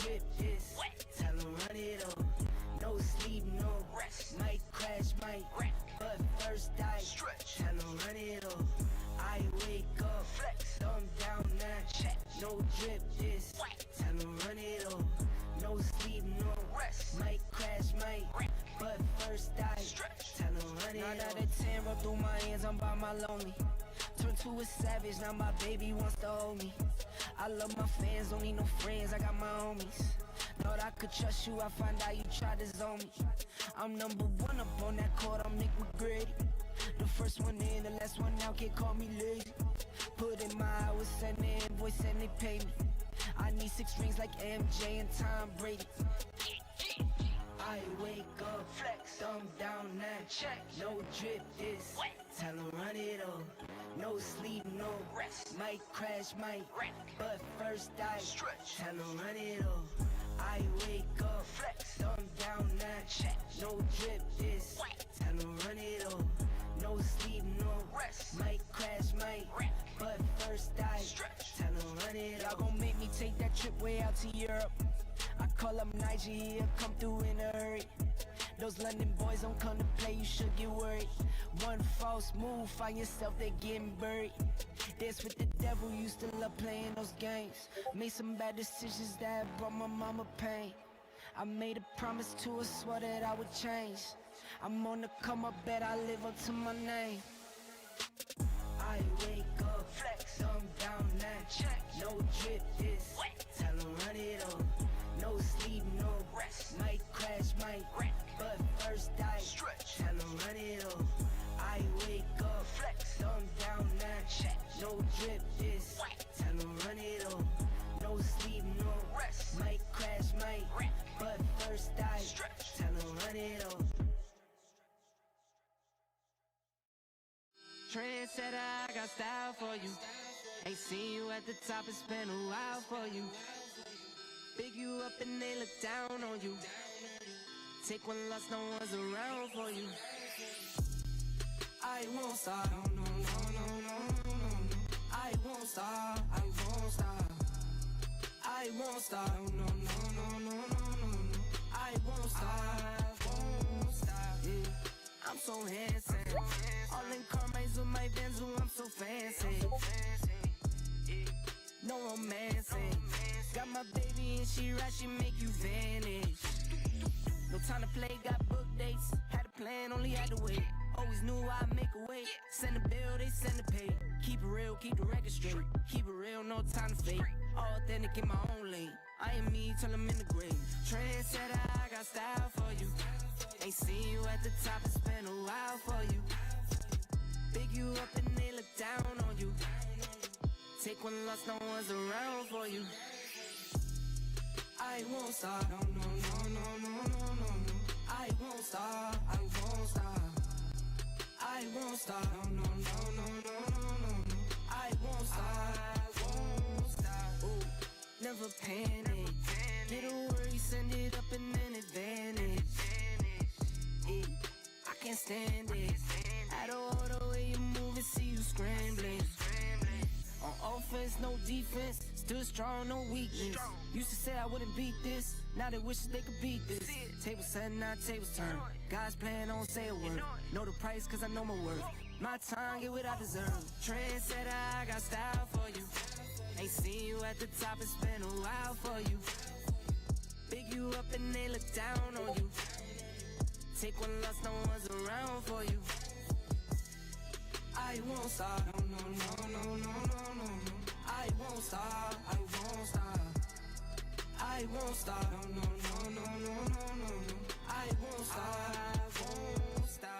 drip this, tell them run it up. No sleep, no rest, might crash, might wreck, but first I stretch, tell them run it up. I wake up, flex, thumb down now, check. No drip this, tell them run it up. No sleep, no rest, might crash, might wreck, but first I stretch, tell them run it up. 9 out of 10 roll through my hands, I'm by my lonely. Turn to a savage, now my baby wants to hold me. I love my fans, don't need no friends, I got my homies. Thought I could trust you, I find out you tried to zone me. I'm number one up on that court, I'm Nick McGrady. The first one in, the last one out, can't call me lazy. Put in my hours, send the invoice and they pay me. I need 6 rings like MJ and Tom Brady. I wake up, flex, thumb down now, check. No drip this, tell them run it up. No sleep, no rest, might crash, might wreck, but first I stretch, tell them run it up. I wake up, flex, thumb down now, check. No drip this, tell them run it up. No sleep, no rest, might crash, might wreck, but first I stretch, tell them run it up. Y'all gon' make me take that trip way out to Europe. I call up Nigeria, come through in a hurry. Those London boys don't come to play, you should get worried. One false move, find yourself there getting buried. That's with the devil, used to love playing those games. Made some bad decisions that brought my mama pain. I made a promise to her, swore that I would change. I'm on the come up, bet I live up to my name. I wake up, flex, thumb down now, check. No drip this, tell them run it up. No sleep, no rest, might crash, might wreck, but first I stretch, tell them run it up. I wake up, flex, thumb down now, check. No drip this, tell them run it up. No sleep, no rest, might crash, might wreck, but first I stretch, tell them run it up. Trendsetter, I got style for you. Ain't seen you at the top, it's been a while for you. Big you up and they look down on you. Take one loss, no one's around for you. I won't stop, no, no, no, no, no, no. I won't stop, I won't stop. I won't stop, no, no, no, no, no, no, no. I won't stop, won't stop, yeah. I'm so handsome. All in Carmine's with my Benz, I'm so fancy. No romancing. Got my baby and she right, she make you vanish. No time to play, got book dates. Had a plan, only had to wait. Always knew I'd make a way. Send a bill, they send a pay. Keep it real, keep the record straight. Keep it real, no time to fake. All authentic in my own lane. I am me till I'm in the grave. Trendsetter, I got style for you. Ain't seen you at the top, it's been a while for you. Big you up and they look down on you. Take one loss, no one's around for you. I won't stop, no, no, no, no, no, no, no, no. I won't stop, I won't stop. I won't stop, no, no, no, no, no, no, no. I won't stop, won't stop. Ooh, never panic. Get a worry, send it up and then advantage. Yeah, I can't stand it. I don't know the way you move and see you scrambling. On offense, no defense. Still strong, no weakness. Used to say I wouldn't beat this. Now they wish they could beat this. Tables set, not tables turn. God's plan, don't say a word. Know the price, cause I know my worth. My time, get what I deserve. Trendsetter, I got style for you. Ain't seen you at the top, it's been a while for you. Big you up and they look down on you. Take one loss, no one's around for you. I won't stop, no, no, no, no, no, no, no. I won't stop, I won't stop. I won't stop, no, no, no, no, no, no, no. I won't stop, won't stop.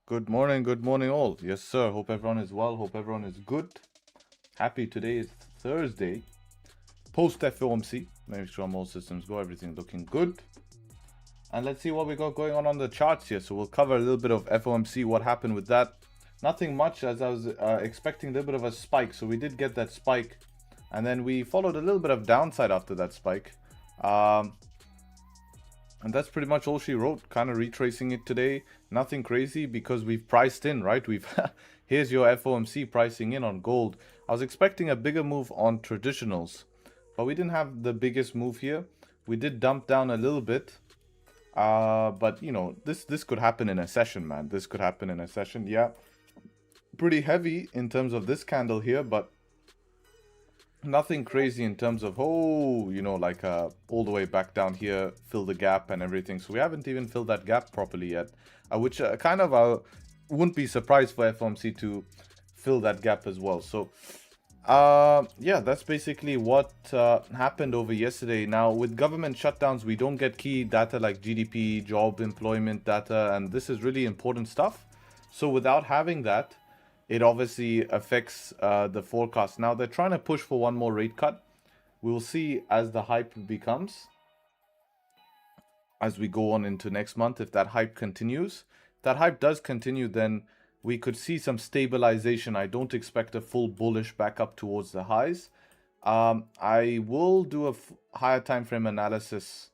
Good morning all. Yes sir, hope everyone is well, hope everyone is good. Happy today is Thursday, post FOMC. Make sure all systems go, everything looking good. And let's see what we got going on the charts here. So we'll cover a little bit of FOMC, what happened with that. Nothing much, as I was expecting a little bit of a spike. So we did get that spike, and then we followed a little bit of downside after that spike. And that's pretty much all she wrote, kind of retracing it today. Nothing crazy because we've priced in, right? Here's your FOMC pricing in on gold. I was expecting a bigger move on traditionals, but we didn't have the biggest move here. We did dump down a little bit. But you know, this could happen in a session, man. This could happen in a session. Yeah, pretty heavy in terms of this candle here, but nothing crazy in terms of, oh, you know, like all the way back down here, fill the gap and everything. So we haven't even filled that gap properly yet, which kind of wouldn't be surprised for FOMC to fill that gap as well. So yeah, that's basically what happened over yesterday. Now with government shutdowns, we don't get key data like GDP, job employment data, and this is really important stuff. So without having that, it obviously affects the forecast. Now they're trying to push for one more rate cut. We'll see as the hype becomes, as we go on into next month, if that hype continues. If that hype does continue, then we could see some stabilization. I don't expect a full bullish back up towards the highs. I will do a higher time frame analysis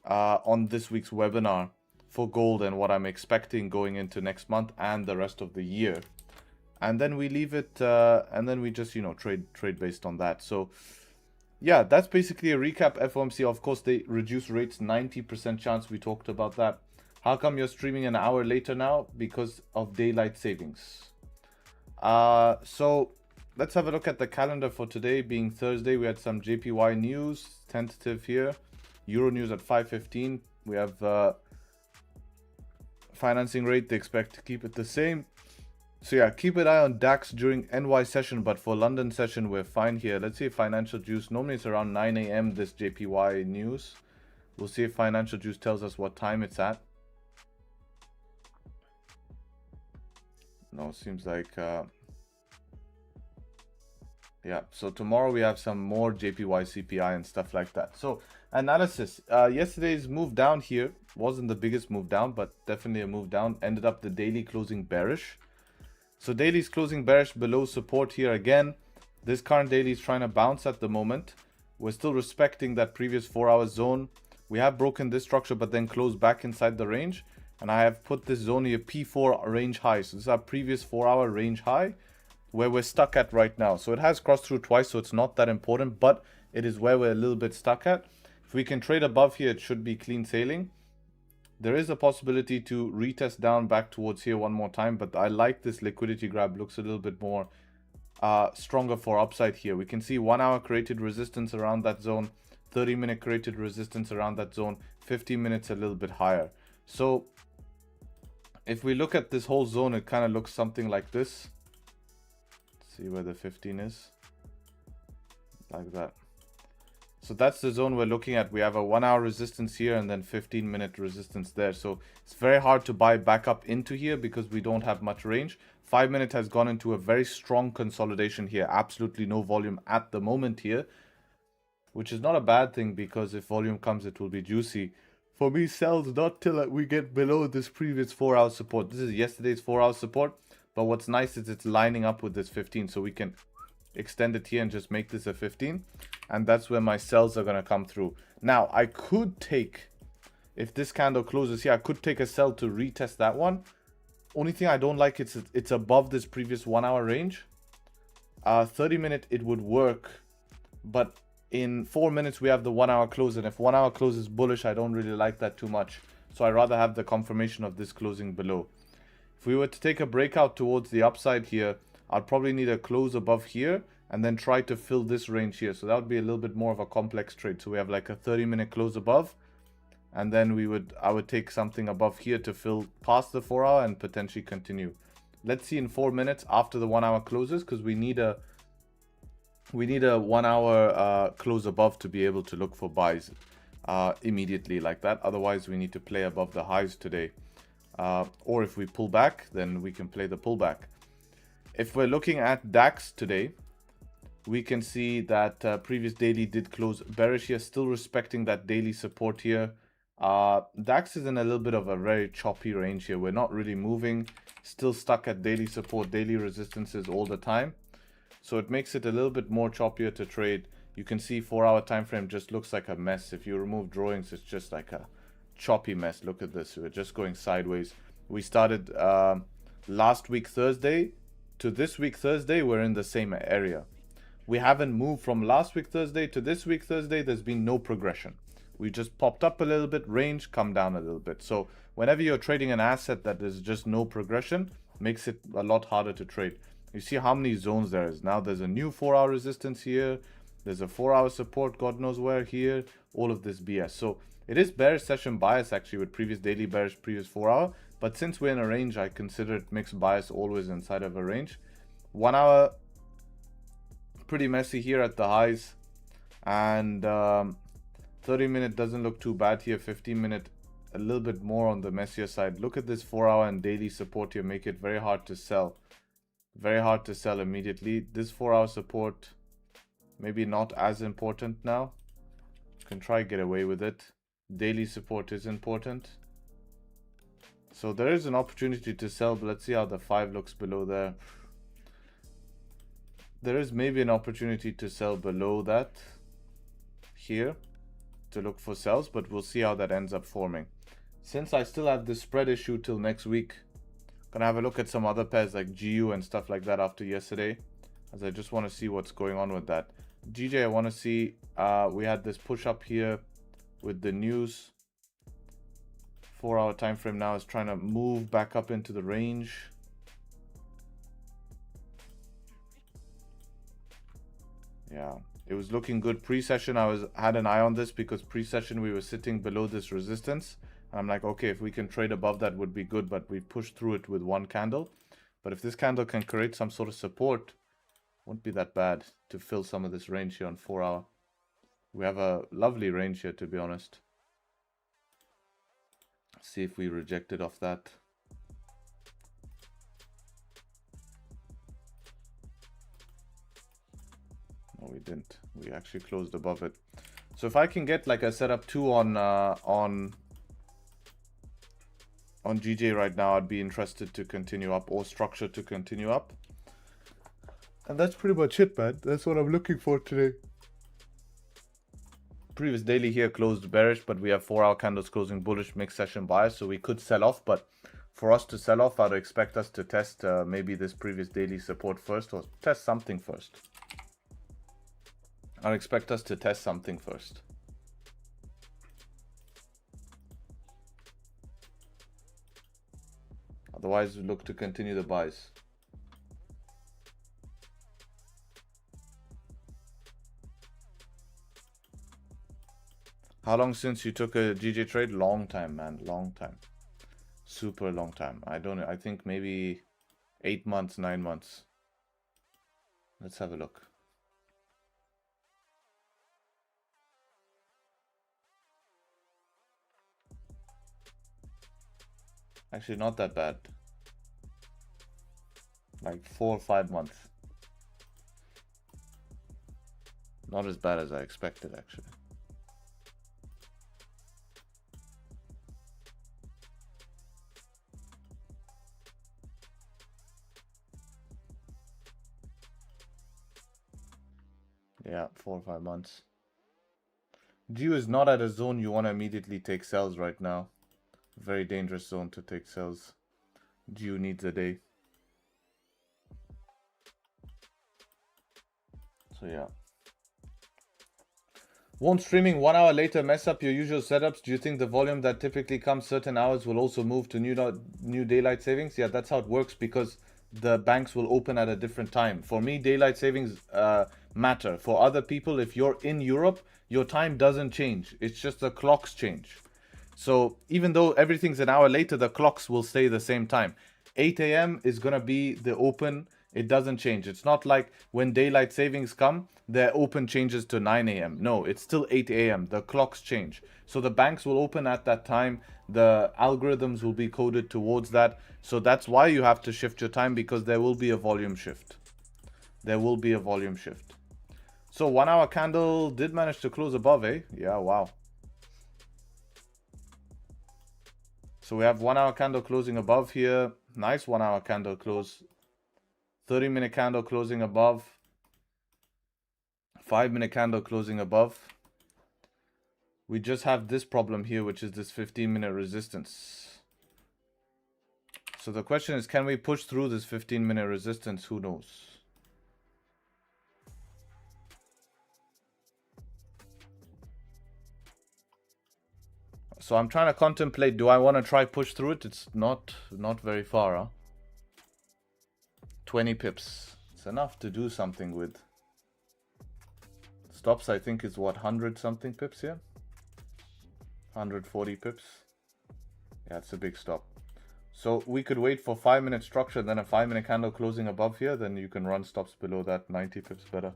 on this week's webinar for gold and what I'm expecting going into next month and the rest of the year. And then we leave it, and then we just, you know, trade based on that. So yeah, that's basically a recap. FOMC, of course, they reduce rates, 90% chance. We talked about that. How come you're streaming an hour later now? Because of daylight savings. So let's have a look at the calendar for today, being Thursday. We had some JPY news, tentative here. Euro news at 5:15. We have financing rate. They expect to keep it the same. So yeah, keep an eye on DAX during NY session, but for London session, we're fine here. Let's see if Financial Juice, normally it's around 9 AM, this JPY news. We'll see if Financial Juice tells us what time it's at. No, it seems like, yeah, so tomorrow we have some more JPY CPI and stuff like that. So analysis, yesterday's move down here wasn't the biggest move down, but definitely a move down. Ended up the daily closing bearish. So daily's closing bearish below support here again. This current daily is trying to bounce at the moment. We're still respecting that previous 4-hour zone. We have broken this structure, but then closed back inside the range. And I have put this zone here, P4 range high. So this is our previous 4-hour range high, where we're stuck at right now. So it has crossed through twice, so it's not that important, but it is where we're a little bit stuck at. If we can trade above here, it should be clean sailing. There is a possibility to retest down back towards here one more time, but I like this liquidity grab. Looks a little bit more stronger for upside here. We can see 1 hour created resistance around that zone, 30-minute created resistance around that zone, 15 minutes a little bit higher. So if we look at this whole zone, it kind of looks something like this. Let's see where the 15 is, like that. So that's the zone we're looking at. We have a 1 hour resistance here and then 15-minute resistance there. So it's very hard to buy back up into here because we don't have much range. 5 minute has gone into a very strong consolidation here. Absolutely no volume at the moment here, which is not a bad thing because if volume comes, it will be juicy. For me, sells not till we get below this previous 4-hour support. This is yesterday's 4-hour support. But what's nice is it's lining up with this 15. So we can extend it here and just make this a 15, and that's where my sells are going to come through. Now I could take, if this candle closes here, I could take a sell to retest that one. Only thing I don't like, it's above this previous 1 hour range. 30-minute it would work, but in 4 minutes we have the 1 hour close, and if 1 hour close is bullish, I don't really like that too much. So I rather have the confirmation of this closing below. If we were to take a breakout towards the upside here, I'd probably need a close above here and then try to fill this range here. So that would be a little bit more of a complex trade. So we have like a 30-minute close above, and then I would take something above here to fill past the 4 hour and potentially continue. Let's see in 4 minutes after the 1 hour closes, because we need a 1 hour close above to be able to look for buys immediately like that. Otherwise we need to play above the highs today. Or if we pull back, then we can play the pullback. If we're looking at DAX today, we can see that previous daily did close bearish here, still respecting that daily support here. DAX is in a little bit of a very choppy range here. We're not really moving, still stuck at daily support, daily resistances all the time. So it makes it a little bit more choppier to trade. You can see 4-hour time frame just looks like a mess. If you remove drawings, it's just like a choppy mess. Look at this. We're just going sideways. We started last week Thursday to this week Thursday. We're in the same area. We haven't moved from last week Thursday to this week Thursday. There's been no progression. We just popped up a little bit, range, come down a little bit. So whenever you're trading an asset that is just no progression, makes it a lot harder to trade. You see how many zones there is. Now there's a new 4-hour resistance here. There's a 4-hour support, God knows where here. All of this BS. So it is bearish session bias actually with previous daily bearish, previous 4-hour. But since we're in a range, I consider it mixed bias always inside of a range. 1 hour, pretty messy here at the highs. And 30-minute doesn't look too bad here. 15-minute, a little bit more on the messier side. Look at this 4-hour and daily support here. Make it very hard to sell. Very hard to sell immediately. This 4-hour support, maybe not as important now. You can try get away with it. Daily support is important. So there is an opportunity to sell, but let's see how the 5 looks below there. There is maybe an opportunity to sell below that here to look for sells, but we'll see how that ends up forming. Since I still have this spread issue till next week, gonna have a look at some other pairs like GU and stuff like that after yesterday, as I just want to see what's going on with that. GJ, I want to see, we had this push up here with the news. 4-hour time frame now is trying to move back up into the range. Yeah, it was looking good pre-session. I had an eye on this because pre-session we were sitting below this resistance. I'm like, okay, if we can trade above that would be good, but we pushed through it with one candle. But if this candle can create some sort of support, won't be that bad to fill some of this range here on 4-hour. We have a lovely range here, to be honest. See if we reject it off that. No, we didn't. We actually closed above it. So if I can get like a setup 2 on GJ right now, I'd be interested to continue up, or structure to continue up. And that's pretty much it, man. That's what I'm looking for today. Previous daily here closed bearish, but we have 4-hour candles closing bullish, mixed session bias, so we could sell off. But for us to sell off, I'd expect us to test maybe this previous daily support first, or test something first. I'd expect us to test something first. Otherwise, we look to continue the buys. How long since you took a GJ trade? Long time, man. Long time. Super long time. I don't know. I think maybe 8 months, 9 months. Let's have a look. Actually, not that bad. Like 4 or 5 months. Not as bad as I expected, actually. Yeah, 4 or 5 months. GU is not at a zone you want to immediately take sells right now. Very dangerous zone to take sells. GU needs a day. So yeah. Won't streaming 1 hour later mess up your usual setups? Do you think the volume that typically comes certain hours will also move to new daylight savings? Yeah, that's how it works, because the banks will open at a different time. For me, daylight savings matter. For other people, if you're in Europe, your time doesn't change. It's just the clocks change. So even though everything's an hour later, the clocks will stay the same time. 8 a.m. is going to be the open It doesn't change. It's not like when daylight savings come, their open changes to 9 a.m. No, it's still 8 a.m. The clocks change. So the banks will open at that time. The algorithms will be coded towards that. So that's why you have to shift your time, because there will be a volume shift. There will be a volume shift. So 1 hour candle did manage to close above, eh? Yeah, wow. So we have 1 hour candle closing above here. Nice 1 hour candle close. 30-minute candle closing above. 5-minute candle closing above. We just have this problem here, which is this 15-minute resistance. So the question is, can we push through this 15-minute resistance? Who knows? So I'm trying to contemplate, do I want to try push through it? It's not very far, huh? 20 pips. It's enough to do something with. Stops, I think, is what, 100 something pips here? 140 pips. Yeah, it's a big stop. So we could wait for 5-minute structure, then a 5-minute candle closing above here. Then you can run stops below that. 90 pips better.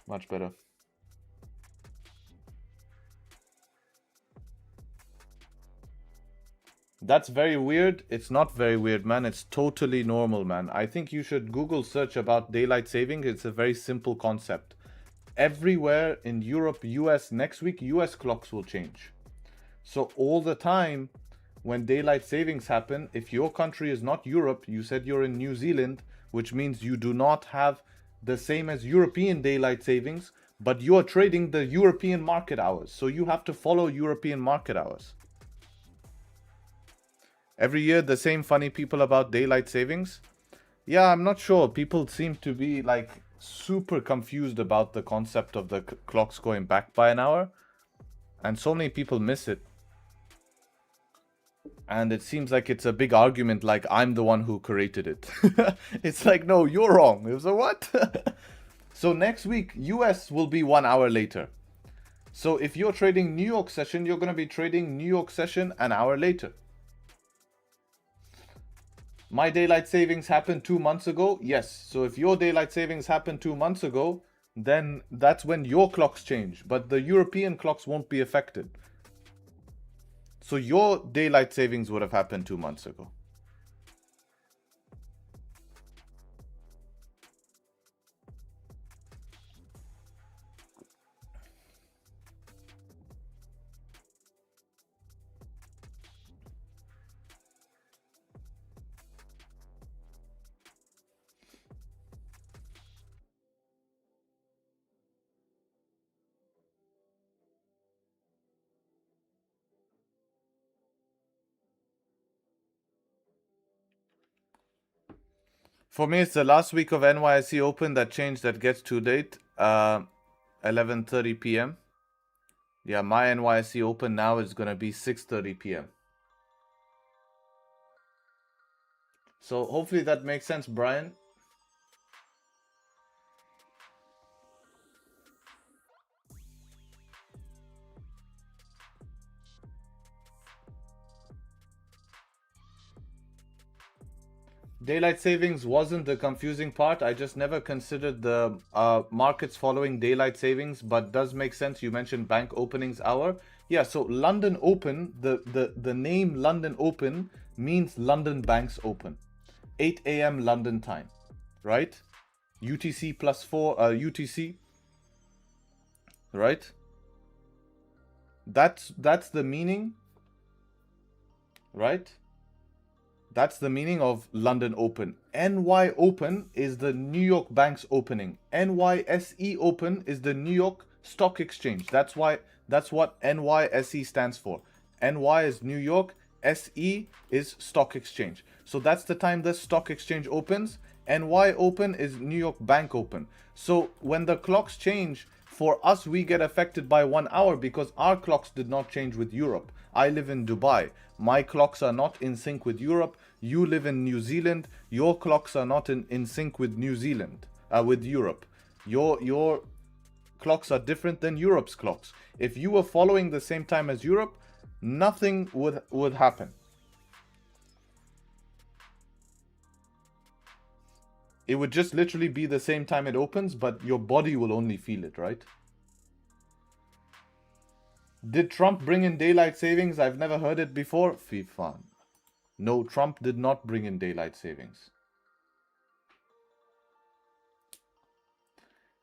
Much better. That's very weird. It's not very weird, man. It's totally normal, man. I think you should Google search about daylight saving. It's a very simple concept. Everywhere in Europe, US, next week, US clocks will change. So all the time when daylight savings happen, if your country is not Europe, you said you're in New Zealand, which means you do not have the same as European daylight savings, but you are trading the European market hours. So you have to follow European market hours. Every year, the same funny people about daylight savings. Yeah, I'm not sure. People seem to be like super confused about the concept of the clocks going back by an hour. And so many people miss it. And it seems like it's a big argument, like I'm the one who created it. It's like, no, you're wrong. It was a what? So next week, US will be 1 hour later. So if you're trading New York session, you're going to be trading New York session an hour later. My daylight savings happened 2 months ago. Yes. So if your daylight savings happened 2 months ago, then that's when your clocks change. But the European clocks won't be affected. So your daylight savings would have happened 2 months ago. For me, it's the last week of NYSE Open that changed, that gets too late. 11:30 p.m. Yeah, my NYSE Open now is going to be 6:30 p.m. So hopefully that makes sense, Brian. Daylight savings wasn't the confusing part. I just never considered the markets following daylight savings, but does make sense. You mentioned bank openings hour. Yeah, so London Open, the name London Open means London banks open. 8 a.m. London time, right? UTC +4, UTC, right? That's the meaning, right? That's the meaning of London Open. NY Open is the New York Bank's opening. NYSE Open is the New York Stock Exchange. That's what NYSE stands for. NY is New York, SE is Stock Exchange. So that's the time the stock exchange opens. NY Open is New York Bank Open. So when the clocks change, for us, we get affected by 1 hour because our clocks did not change with Europe. I live in Dubai. My clocks are not in sync with Europe. You live in New Zealand. Your clocks are not in sync with New Zealand, with Europe. Your clocks are different than Europe's clocks. If you were following the same time as Europe, nothing would happen. It would just literally be the same time it opens, but your body will only feel it, right? Did Trump bring in daylight savings? I've never heard it before. FIFA. No, Trump did not bring in daylight savings.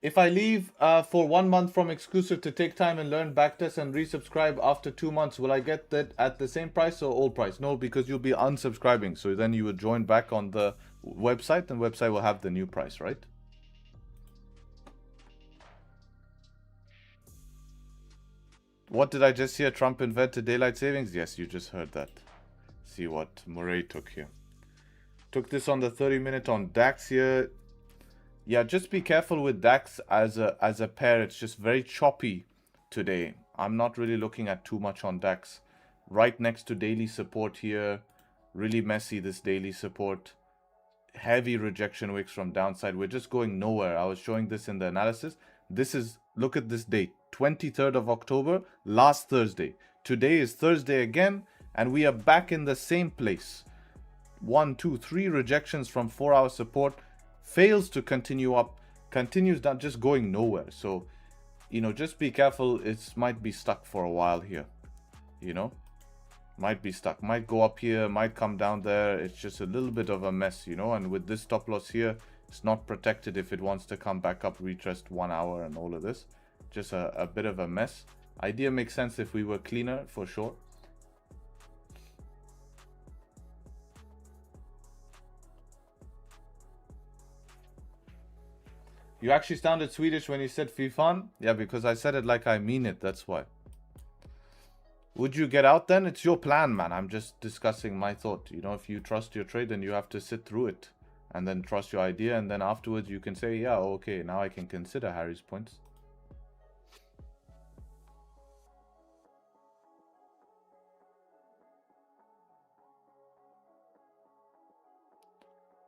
If I leave for 1 month from exclusive to take time and learn backtest and resubscribe after 2 months, will I get that at the same price or old price? No, because you'll be unsubscribing. So then you would join back on the website, and website will have the new price, right? What did I just hear? Trump invented daylight savings? Yes, you just heard that. See what Murray took here. Took this on the 30-minute on DAX here. Yeah, just be careful with DAX as a pair. It's just very choppy today. I'm not really looking at too much on DAX. Right next to daily support here. Really messy, this daily support. Heavy rejection wicks from downside. We're just going nowhere. I was showing this in the analysis. This is, look at this date, 23rd of October, last Thursday. Today is Thursday again, and we are back in the same place. 1, 2, 3 rejections from 4-hour support. Fails to continue up, continues down, just going nowhere. So, you know, just be careful. It might be stuck for a while here, you know, might be stuck, might go up here, might come down there. It's just a little bit of a mess, you know, and with this stop loss here, it's not protected if it wants to come back up, retest 1 hour and all of this. Just a bit of a mess. Idea makes sense if we were cleaner, for sure. You actually sounded Swedish when you said FIFAN? Yeah, because I said it like I mean it, that's why. Would you get out then? It's your plan, man. I'm just discussing my thought. You know, if you trust your trade, then you have to sit through it. And then trust your idea, and then afterwards you can say, yeah, okay, now I can consider Harry's points.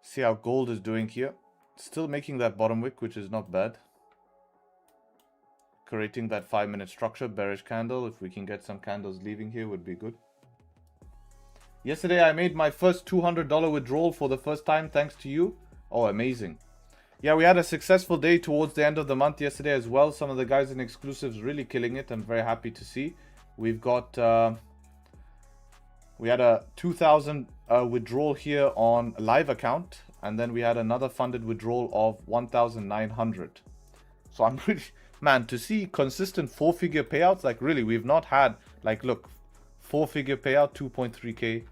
See how gold is doing here. Still making that bottom wick, which is not bad. Creating that 5-minute structure, bearish candle. If we can get some candles leaving here, would be good. Yesterday I made my first $200 withdrawal for the first time thanks to you. Oh, amazing. Yeah, we had a successful day towards the end of the month yesterday as well. Some of the guys in exclusives really killing it. I'm very happy to see. We've got we had a 2,000 withdrawal here on live account, and then we had another funded withdrawal of 1,900. So I'm pretty, man, to see consistent 4-figure payouts, like really, we've not had, like, look, 4-figure payout, 2.3k,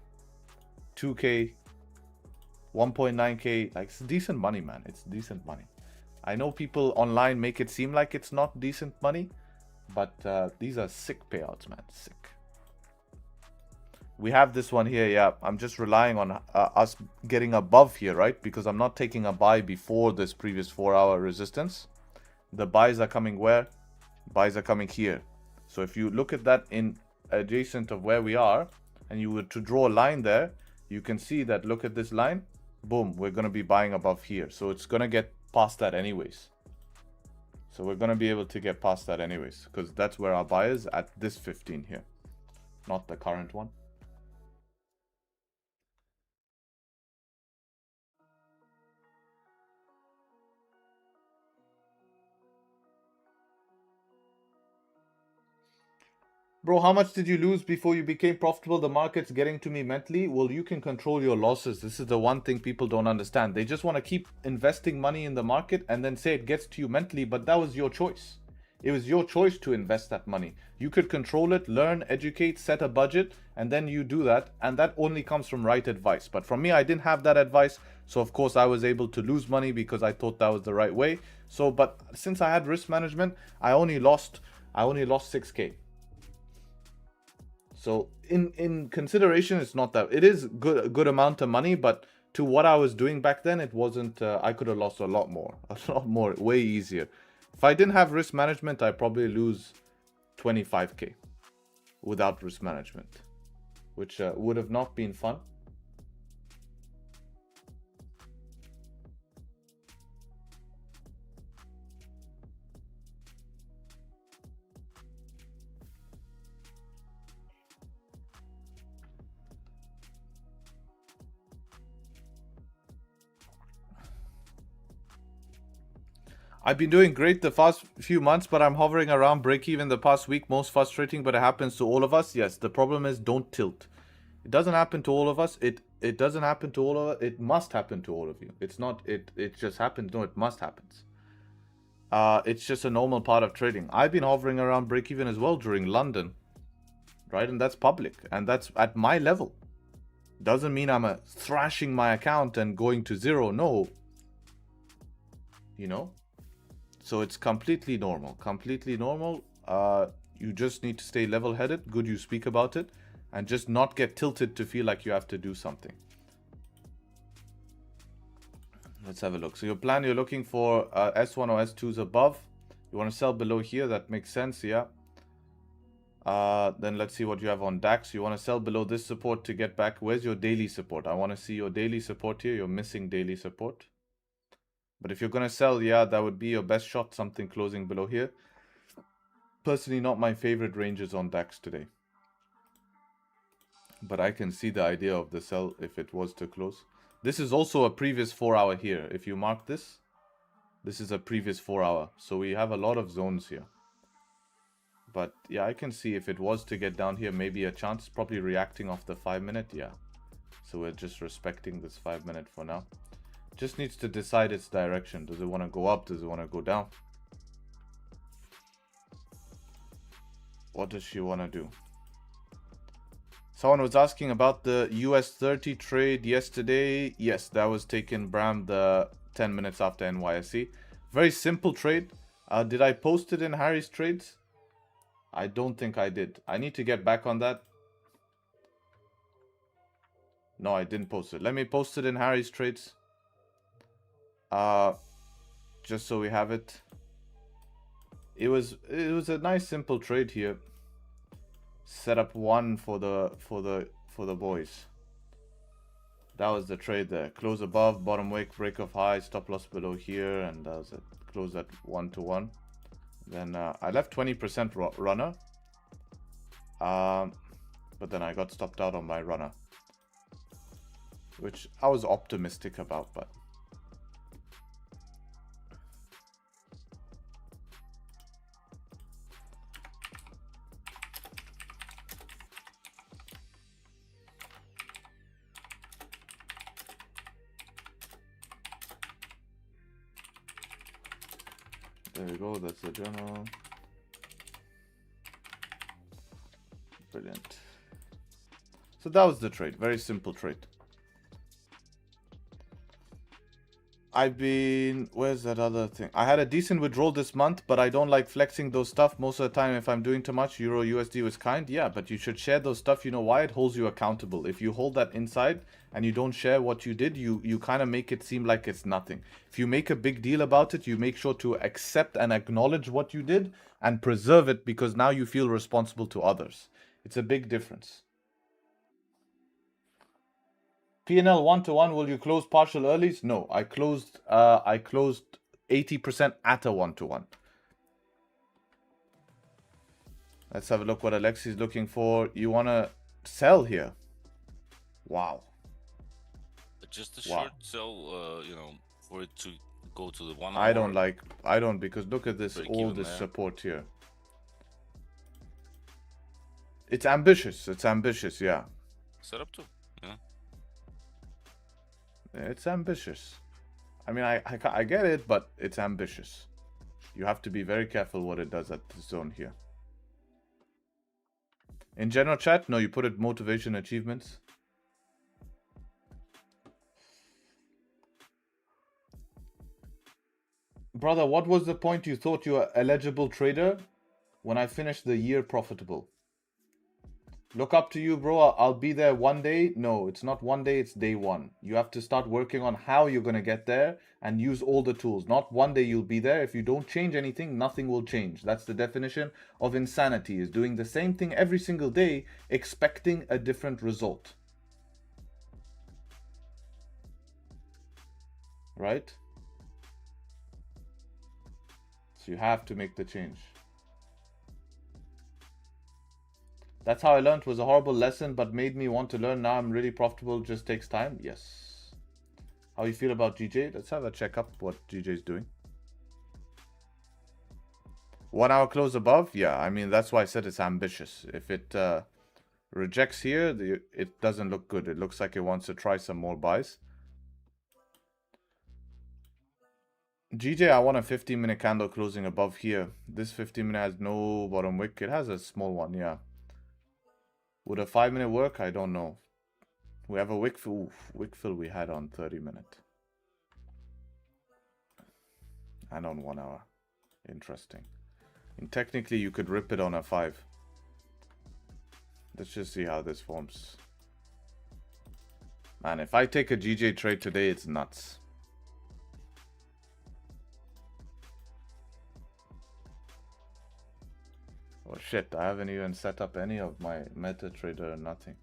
2k, 1.9k, like, it's decent money, man. It's decent money. I know people online make it seem like it's not decent money, but these are sick payouts, man, sick. We have this one here, yeah. I'm just relying on us getting above here, right? Because I'm not taking a buy before this previous 4-hour resistance. The buys are coming where? Buys are coming here. So if you look at that in adjacent of where we are, and you were to draw a line there, you can see that, look at this line. Boom, we're going to be buying above here. So it's going to get past that anyways. So we're going to be able to get past that anyways, because that's where our buy is at this 15 here, not the current one. Bro, how much did you lose before you became profitable? The market's getting to me mentally. Well, you can control your losses. This is the one thing people don't understand. They just want to keep investing money in the market and then say it gets to you mentally, but that was your choice. It was your choice to invest that money. You could control it, learn, educate, set a budget, and then you do that. And that only comes from right advice. But from me, I didn't have that advice. So of course I was able to lose money because I thought that was the right way. So, but since I had risk management, I only lost 6K. So in consideration, it's not that, it is a good amount of money, but to what I was doing back then, it wasn't, I could have lost a lot more, way easier. If I didn't have risk management, I'd probably lose 25K without risk management, which would have not been fun. I've been doing great the past few months, but I'm hovering around break-even the past week. Most frustrating, but it happens to all of us. Yes, the problem is don't tilt. It doesn't happen to all of us. It doesn't happen to all of us. It must happen to all of you. It's not, it just happens. No, it must happen. It's just a normal part of trading. I've been hovering around break-even as well during London, right? And that's public, and that's at my level. Doesn't mean I'm thrashing my account and going to zero. No. You know? So it's completely normal. Completely normal. You just need to stay level-headed. Good you speak about it. And just not get tilted to feel like you have to do something. Let's have a look. So your plan, you're looking for S1 or S2s above. You want to sell below here. That makes sense, yeah. Then let's see what you have on DAX. You want to sell below this support to get back. Where's your daily support? I want to see your daily support here. You're missing daily support. But if you're going to sell, yeah, that would be your best shot. Something closing below here. Personally, not my favorite ranges on DAX today. But I can see the idea of the sell if it was to close. This is also a previous 4-hour here. If you mark this, this is a previous 4-hour. So we have a lot of zones here. But yeah, I can see if it was to get down here, maybe a chance. Probably reacting off the 5-minute, yeah. So we're just respecting this 5-minute for now. Just needs to decide its direction. Does it want to go up? Does it want to go down? What does she want to do? Someone was asking about the US 30 trade yesterday. Yes, that was taken, Bram, the 10 minutes after NYSE. Very simple trade. Did I post it in Harry's trades? I don't think I did. I need to get back on that. No, I didn't post it. Let me post it in Harry's trades. Just so we have it. It was a nice simple trade here. Set up one for the boys. That was the trade there. Close above, bottom wick, break of high, stop loss below here, and that was it. Close at 1-to-1. Then I left 20% runner. But then I got stopped out on my runner, which I was optimistic about, but there we go. That's the journal. Brilliant. So that was the trade. Very simple trade. Where's that other thing? I had a decent withdrawal this month, but I don't like flexing those stuff. Most of the time, if I'm doing too much, Euro USD was kind. Yeah, but you should share those stuff. You know why? It holds you accountable. If you hold that inside and you don't share what you did, you kind of make it seem like it's nothing. If you make a big deal about it, you make sure to accept and acknowledge what you did and preserve it, because now you feel responsible to others. It's a big difference. P&L 1-to-1, will you close partial earlies? No, I closed 80% at a 1-to-1. Let's have a look what Alexi's looking for. You want to sell here? Wow. Just a short sell, you know, for it to go to the 1 hour. I don't, because look at this, all this support here. It's ambitious. It's ambitious, yeah. Set up too, yeah. It's ambitious. I mean, I get it, but it's ambitious. You have to be very careful what it does at the zone here. In general chat, no, you put it motivation achievements. Brother, what was the point you thought you were eligible trader when I finished the year profitable? Look up to you, bro. I'll be there one day. No, it's not one day, it's day one. You have to start working on how you're going to get there and use all the tools. Not one day you'll be there. If you don't change anything, nothing will change. That's the definition of insanity, is doing the same thing every single day, expecting a different result. Right? So you have to make the change. That's how I learned. It was a horrible lesson, but made me want to learn. Now I'm really profitable. Just takes time. Yes. How you feel about GJ? Let's have a check up what GJ is doing. 1 hour close above? Yeah, I mean, that's why I said it's ambitious. If it rejects here, it doesn't look good. It looks like it wants to try some more buys. GJ, I want a 15-minute candle closing above here. This 15-minute has no bottom wick. It has a small one, yeah. Would a 5-minute work? I don't know. We have a wick fill. Oof, wick fill we had on 30-minute. And on 1 hour. Interesting. And technically, you could rip it on a 5. Let's just see how this forms. Man, if I take a GJ trade today, it's nuts. Oh shit, I haven't even set up any of my MetaTrader or nothing.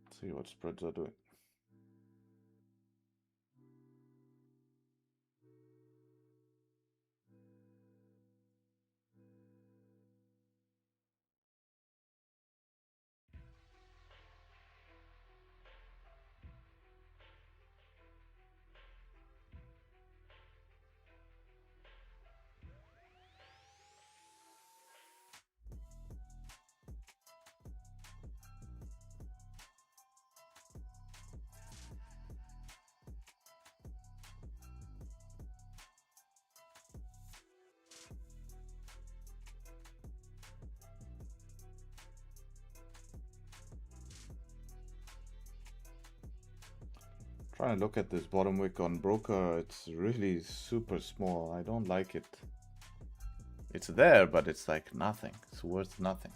Let's see what spreads are doing. Trying to look at this bottom wick on broker. It's really super small. I don't like it. It's there, but it's like nothing. It's worth nothing.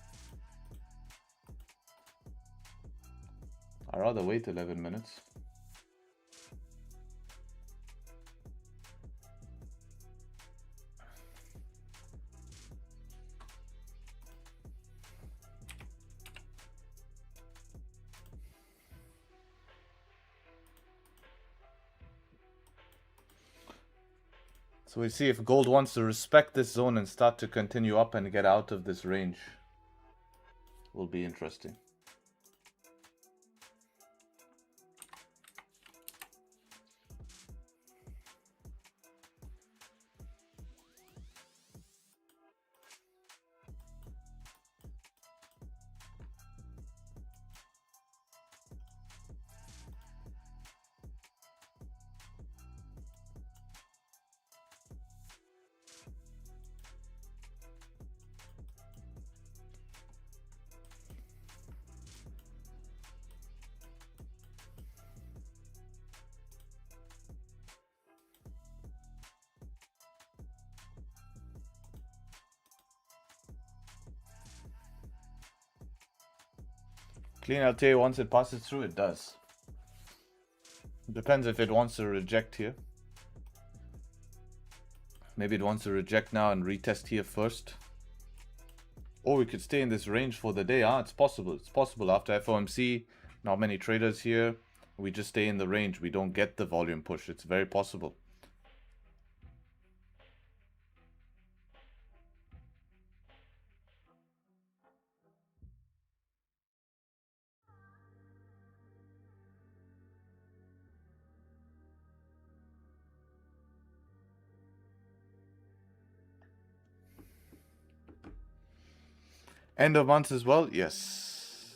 I'd rather wait 11 minutes. So we see if gold wants to respect this zone and start to continue up and get out of this range. Will be interesting. Clean, I'll tell you, once it passes through, it does. Depends if it wants to reject here. Maybe it wants to reject now and retest here first. Or we could stay in this range for the day. It's possible. It's possible after FOMC. Not many traders here. We just stay in the range. We don't get the volume push. It's very possible. End of month as well? Yes.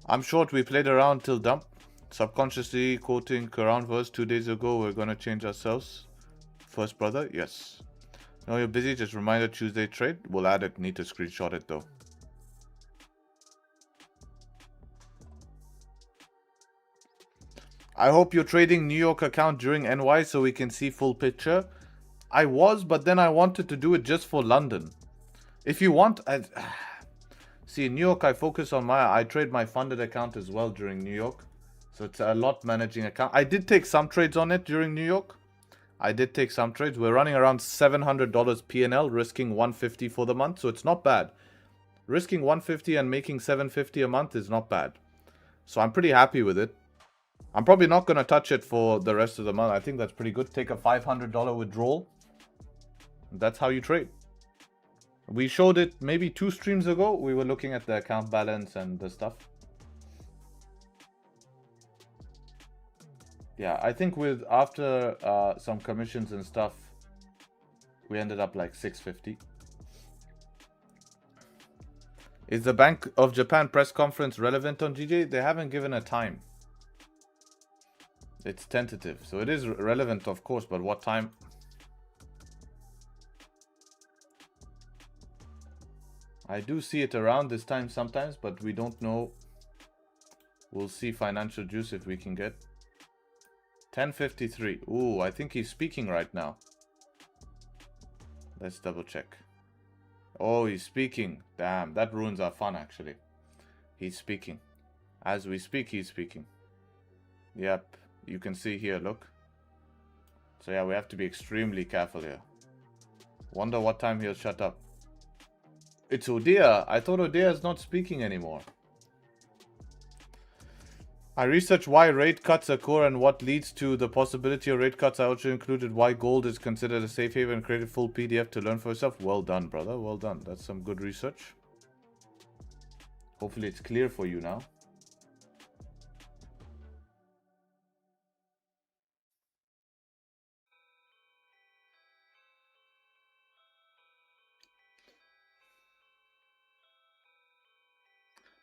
I'm short. We played around till dump. Subconsciously quoting Quran verse 2 days ago. We're gonna change ourselves. First brother? Yes. No, you're busy. Just reminder Tuesday trade. We'll add it. Need to screenshot it though. I hope you're trading New York account during NY so we can see full picture. I was, but then I wanted to do it just for London. If you want, see, in New York, I focus on I trade my funded account as well during New York. So it's a lot managing account. I did take some trades on it during New York. I did take some trades. We're running around $700 PNL, risking $150 for the month. So it's not bad. risking 150 and making 750 a month is not bad. So I'm pretty happy with it. I'm probably not going to touch it for the rest of the month. I think that's pretty good. Take a $500 withdrawal. That's how you trade. We showed it maybe 2 streams ago. We were looking at the account balance and the stuff. Yeah, I think with after some commissions and stuff, we ended up like 650. Is the Bank of Japan press conference relevant on GJ? They haven't given a time. It's tentative. So it is relevant, of course, but what time? I do see it around this time sometimes, but we don't know. We'll see financial juice if we can get. 10:53. Ooh, I think he's speaking right now. Let's double check. Oh, he's speaking. Damn, that ruins our fun actually. He's speaking. As we speak, he's speaking. Yep, you can see here, look. So yeah, we have to be extremely careful here. Wonder what time he'll shut up. It's Odia. I thought Odia is not speaking anymore. I researched why rate cuts occur and what leads to the possibility of rate cuts. I also included why gold is considered a safe haven and created full PDF to learn for yourself. Well done, brother. Well done. That's some good research. Hopefully it's clear for you now.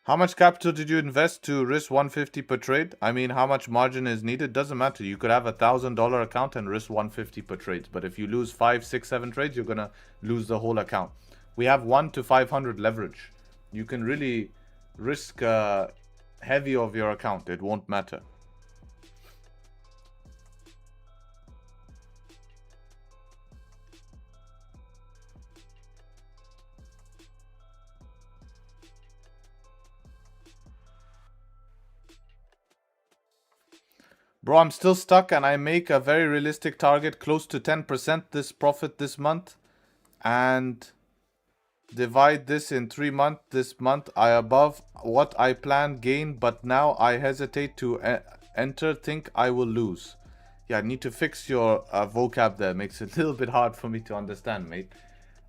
How much capital did you invest to risk 150 per trade? I mean, how much margin is needed? Doesn't matter. You could have a $1,000 account and risk 150 per trade. But if you lose 5, 6, 7 trades, you're going to lose the whole account. We have 1 to 500 leverage. You can really risk heavy of your account. It won't matter. Bro, I'm still stuck and I make a very realistic target close to 10% this profit this month and divide this in 3 months. This month I above what I planned gain, but now I hesitate to enter, think I will lose. Yeah, I need to fix your vocab there. Makes it a little bit hard for me to understand, mate,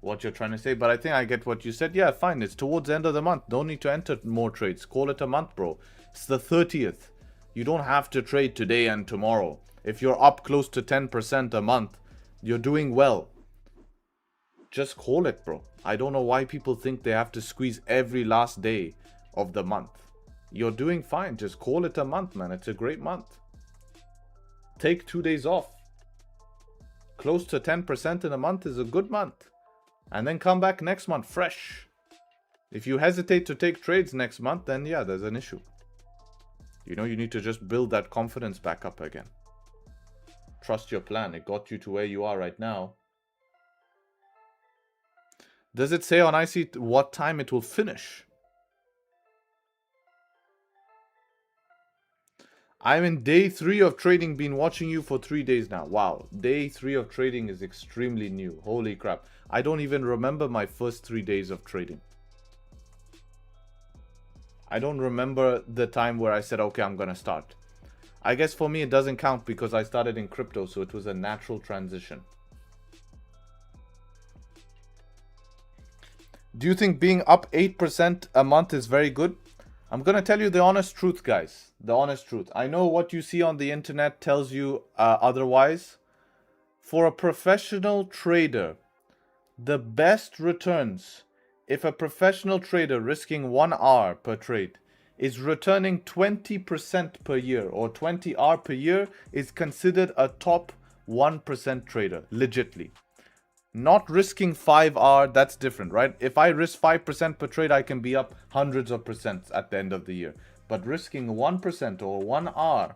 what you're trying to say. But I think I get what you said. Yeah, fine. It's towards the end of the month. Don't need to enter more trades. Call it a month, bro. It's the 30th. You don't have to trade today and tomorrow. If you're up close to 10% a month, you're doing well. Just call it, bro. I don't know why people think they have to squeeze every last day of the month. You're doing fine. Just call it a month, man. It's a great month. Take 2 days off. Close to 10% in a month is a good month. And then come back next month fresh. If you hesitate to take trades next month, then yeah, there's an issue. You know, you need to just build that confidence back up again. Trust your plan. It got you to where you are right now. Does it say on IC what time it will finish? I'm in day 3 of trading. Been watching you for 3 days now. Wow. Day 3 of trading is extremely new. Holy crap. I don't even remember my first 3 days of trading. I don't remember the time where I said, okay, I'm going to start. I guess for me, it doesn't count because I started in crypto, so it was a natural transition. Do you think being up 8% a month is very good? I'm going to tell you the honest truth, guys. The honest truth. I know what you see on the internet tells you otherwise. For a professional trader, the best returns, if a professional trader risking 1 hour per trade is returning 20% per year or 20 hours per year, is considered a top 1% trader, legitly. Not risking 5 hours, that's different, right? If I risk 5% per trade, I can be up hundreds of percents at the end of the year. But risking 1% or 1 hour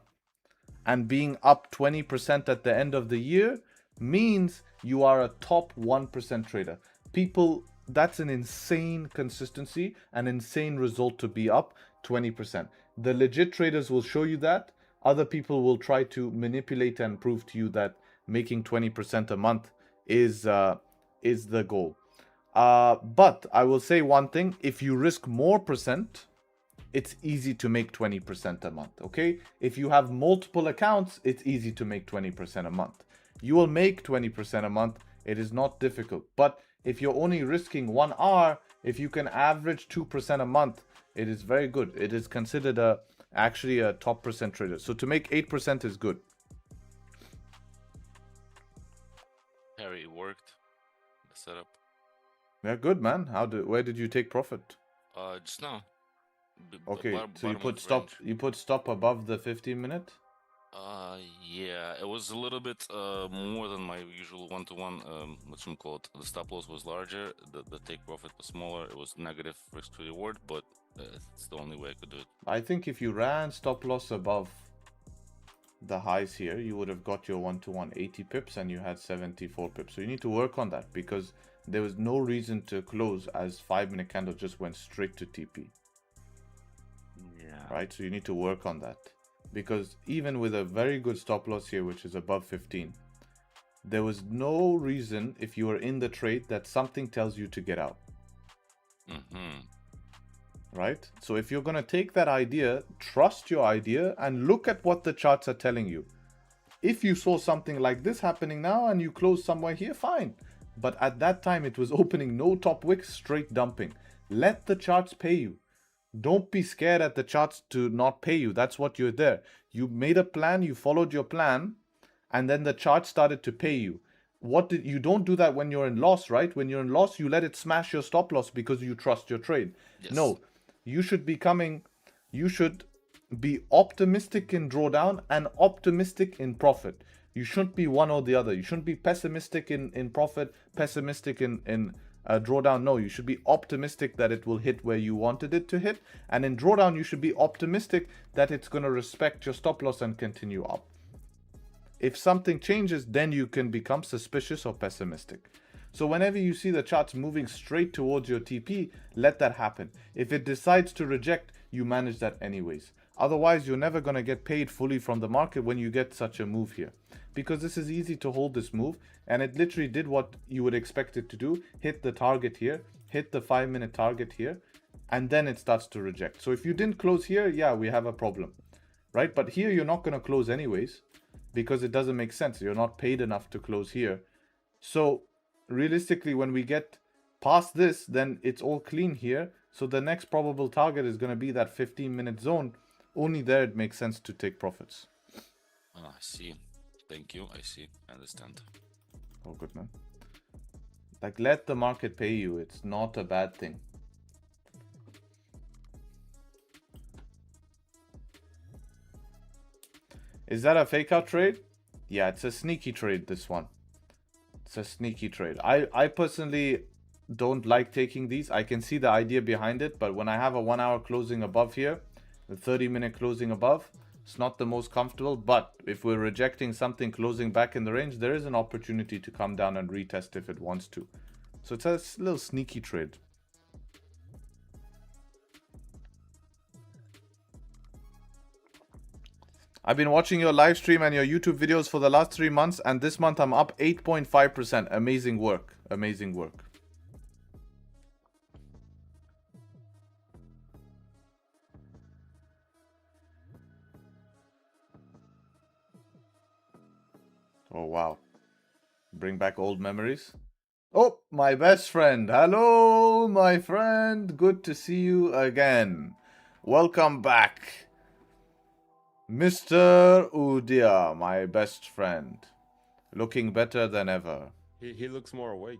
and being up 20% at the end of the year means you are a top 1% trader. People, that's an insane consistency, an insane result to be up 20%. The legit traders will show you that. Other people will try to manipulate and prove to you that making 20% a month is the goal. But I will say one thing, if you risk more percent, it's easy to make 20% a month, okay? If you have multiple accounts, it's easy to make 20% a month. You will make 20% a month. It is not difficult. But if you're only risking 1 hour, if you can average 2% a month, it is very good. It is considered actually a top percent trader. So to make 8% is good. Harry, it worked. The setup. Yeah, good, man. Where did you take profit? Just now. Okay, so you put stop above the 15-minute? Yeah, it was a little bit more than my usual one-to-one. Whatchamacallit, the stop loss was larger, the take profit was smaller. It was negative risk to reward, but it's the only way I could do it. I think if you ran stop loss above the highs here, you would have got your one-to-one 80 pips and you had 74 pips. So you need to work on that because there was no reason to close as 5-minute candle just went straight to TP. Yeah. Right, so you need to work on that. Because even with a very good stop loss here, which is above 15, there was no reason if you were in the trade that something tells you to get out. Right? So if you're going to take that idea, trust your idea and look at what the charts are telling you. If you saw something like this happening now and you close somewhere here, fine. But at that time, it was opening no top wicks, straight dumping. Let the charts pay you. Don't be scared at the charts to not pay you. That's what you're there. You made a plan, you followed your plan, and then the chart started to pay you. You don't do that when you're in loss, right? When you're in loss, you let it smash your stop loss because you trust your trade. Yes. No, you should be optimistic in drawdown and optimistic in profit. You shouldn't be one or the other. You shouldn't be pessimistic in profit, pessimistic in drawdown. No, you should be optimistic that it will hit where you wanted it to hit. And in drawdown, you should be optimistic that it's going to respect your stop loss and continue up. If something changes, then you can become suspicious or pessimistic. So whenever you see the charts moving straight towards your TP, let that happen. If it decides to reject, you manage that anyways. Otherwise, you're never going to get paid fully from the market when you get such a move here. Because this is easy to hold this move, and it literally did what you would expect it to do. Hit the target here, hit the 5-minute target here, and then it starts to reject. So if you didn't close here, yeah, we have a problem, right? But here you're not going to close anyways, because it doesn't make sense. You're not paid enough to close here. So realistically, when we get past this, then it's all clean here. So the next probable target is going to be that 15-minute zone. Only there it makes sense to take profits. I see. Thank you. I see. I understand. Oh, good, man. Like, let the market pay you. It's not a bad thing. Is that a fake out trade? Yeah, it's a sneaky trade, this one. It's a sneaky trade. I personally don't like taking these. I can see the idea behind it, but when I have a 1 hour closing above here, the 30-minute closing above, it's not the most comfortable. But if we're rejecting something closing back in the range, there is an opportunity to come down and retest if it wants to. So it's a little sneaky trade. I've been watching your live stream and your YouTube videos for the last 3 months, and this month I'm up 8.5%. Amazing work. Amazing work. Oh, wow. Bring back old memories. Oh, my best friend. Hello, my friend. Good to see you again. Welcome back. Mr. Udia, my best friend. Looking better than ever. He looks more awake.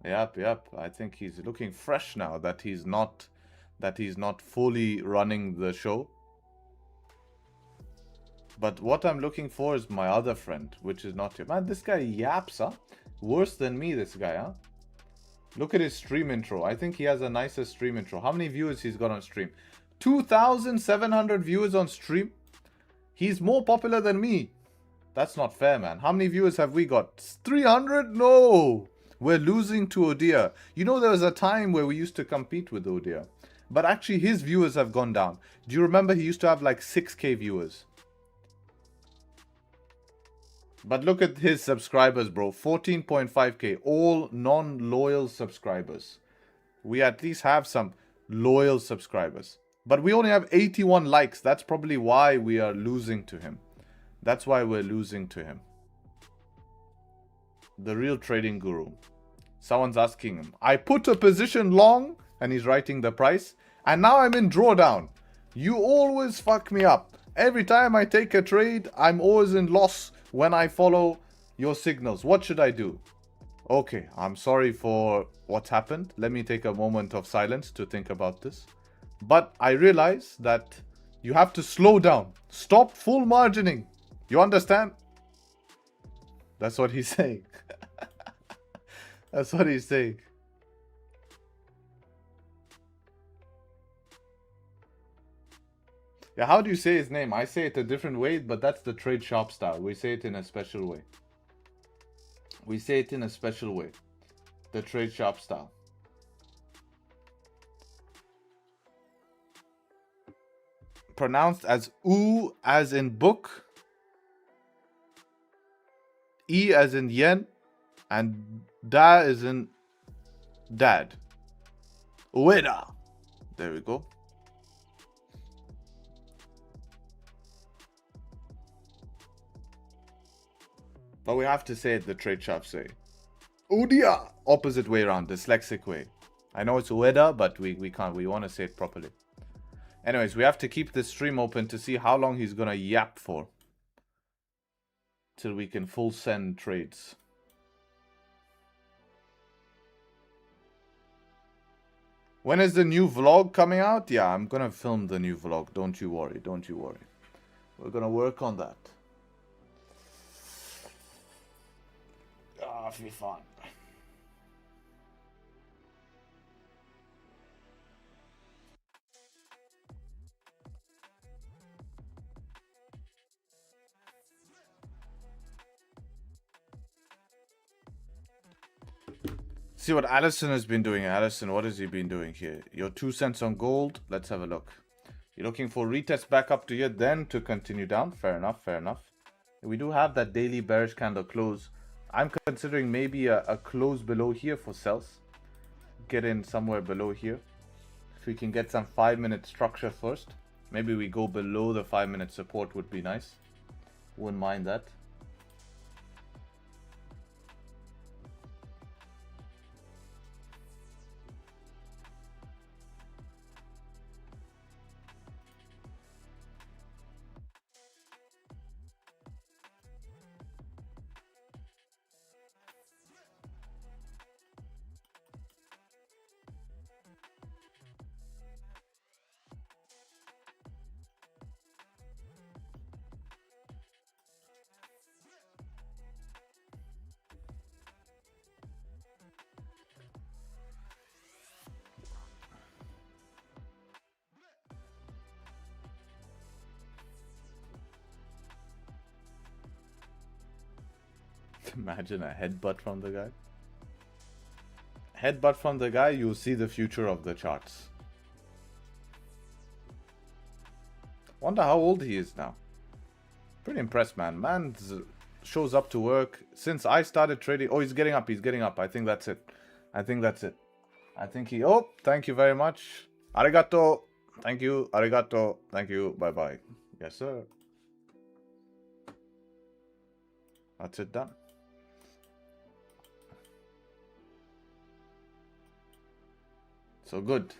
Yep. I think he's looking fresh now that he's not fully running the show. But what I'm looking for is my other friend, which is not here. Man, this guy yaps, huh? Worse than me, this guy, huh? Look at his stream intro. I think he has a nicer stream intro. How many viewers he's got on stream? 2,700 viewers on stream. He's more popular than me. That's not fair, man. How many viewers have we got? 300? No. We're losing to Odia. You know, there was a time where we used to compete with Odia. But actually, his viewers have gone down. Do you remember he used to have like 6K viewers? But look at his subscribers, bro. 14.5k. All non-loyal subscribers. We at least have some loyal subscribers. But we only have 81 likes. That's probably why we are losing to him. That's why we're losing to him. The real trading guru. Someone's asking him, I put a position long, and he's writing the price, and now I'm in drawdown. You always fuck me up. Every time I take a trade, I'm always in loss when I follow your signals. What should I do? Okay, I'm sorry for what's happened. Let me take a moment of silence to think about this. But I realize that you have to slow down. Stop full margining. You understand? That's what he's saying. That's what he's saying. Yeah, how do you say his name? I say it a different way, but that's the Tradesharpe style. We say it in a special way. We say it in a special way. The Tradesharpe style. Pronounced as oo as in book, e as in yen, and da as in dad. Ueda. There we go. But we have to say it the Tradesharpe say. Udia! Opposite way around, dyslexic way. I know it's Ueda, but we can't. We want to say it properly. Anyways, we have to keep this stream open to see how long he's gonna yap for. Till we can full send trades. When is the new vlog coming out? Yeah, I'm gonna film the new vlog. Don't you worry. Don't you worry. We're gonna work on that. It'll be fun. See what Allison has been doing. Allison, what has he been doing here? Your 2 cents on gold. Let's have a look. You're looking for retest back up to here, then to continue down. Fair enough, fair enough. We do have that daily bearish candle close. I'm considering maybe a close below here for sells. Get in somewhere below here. If we can get some 5-minute structure first. Maybe we go below the 5-minute support would be nice. Wouldn't mind that. Imagine a headbutt from the guy. Headbutt from the guy, you'll see the future of the charts. Wonder how old he is now. Pretty impressed, man. Man shows up to work. Since I started trading... Oh, he's getting up. He's getting up. I think that's it. I think that's it. I think he... Oh, thank you very much. Arigato. Thank you. Arigato. Thank you. Bye-bye. Yes, sir. That's it done. So good.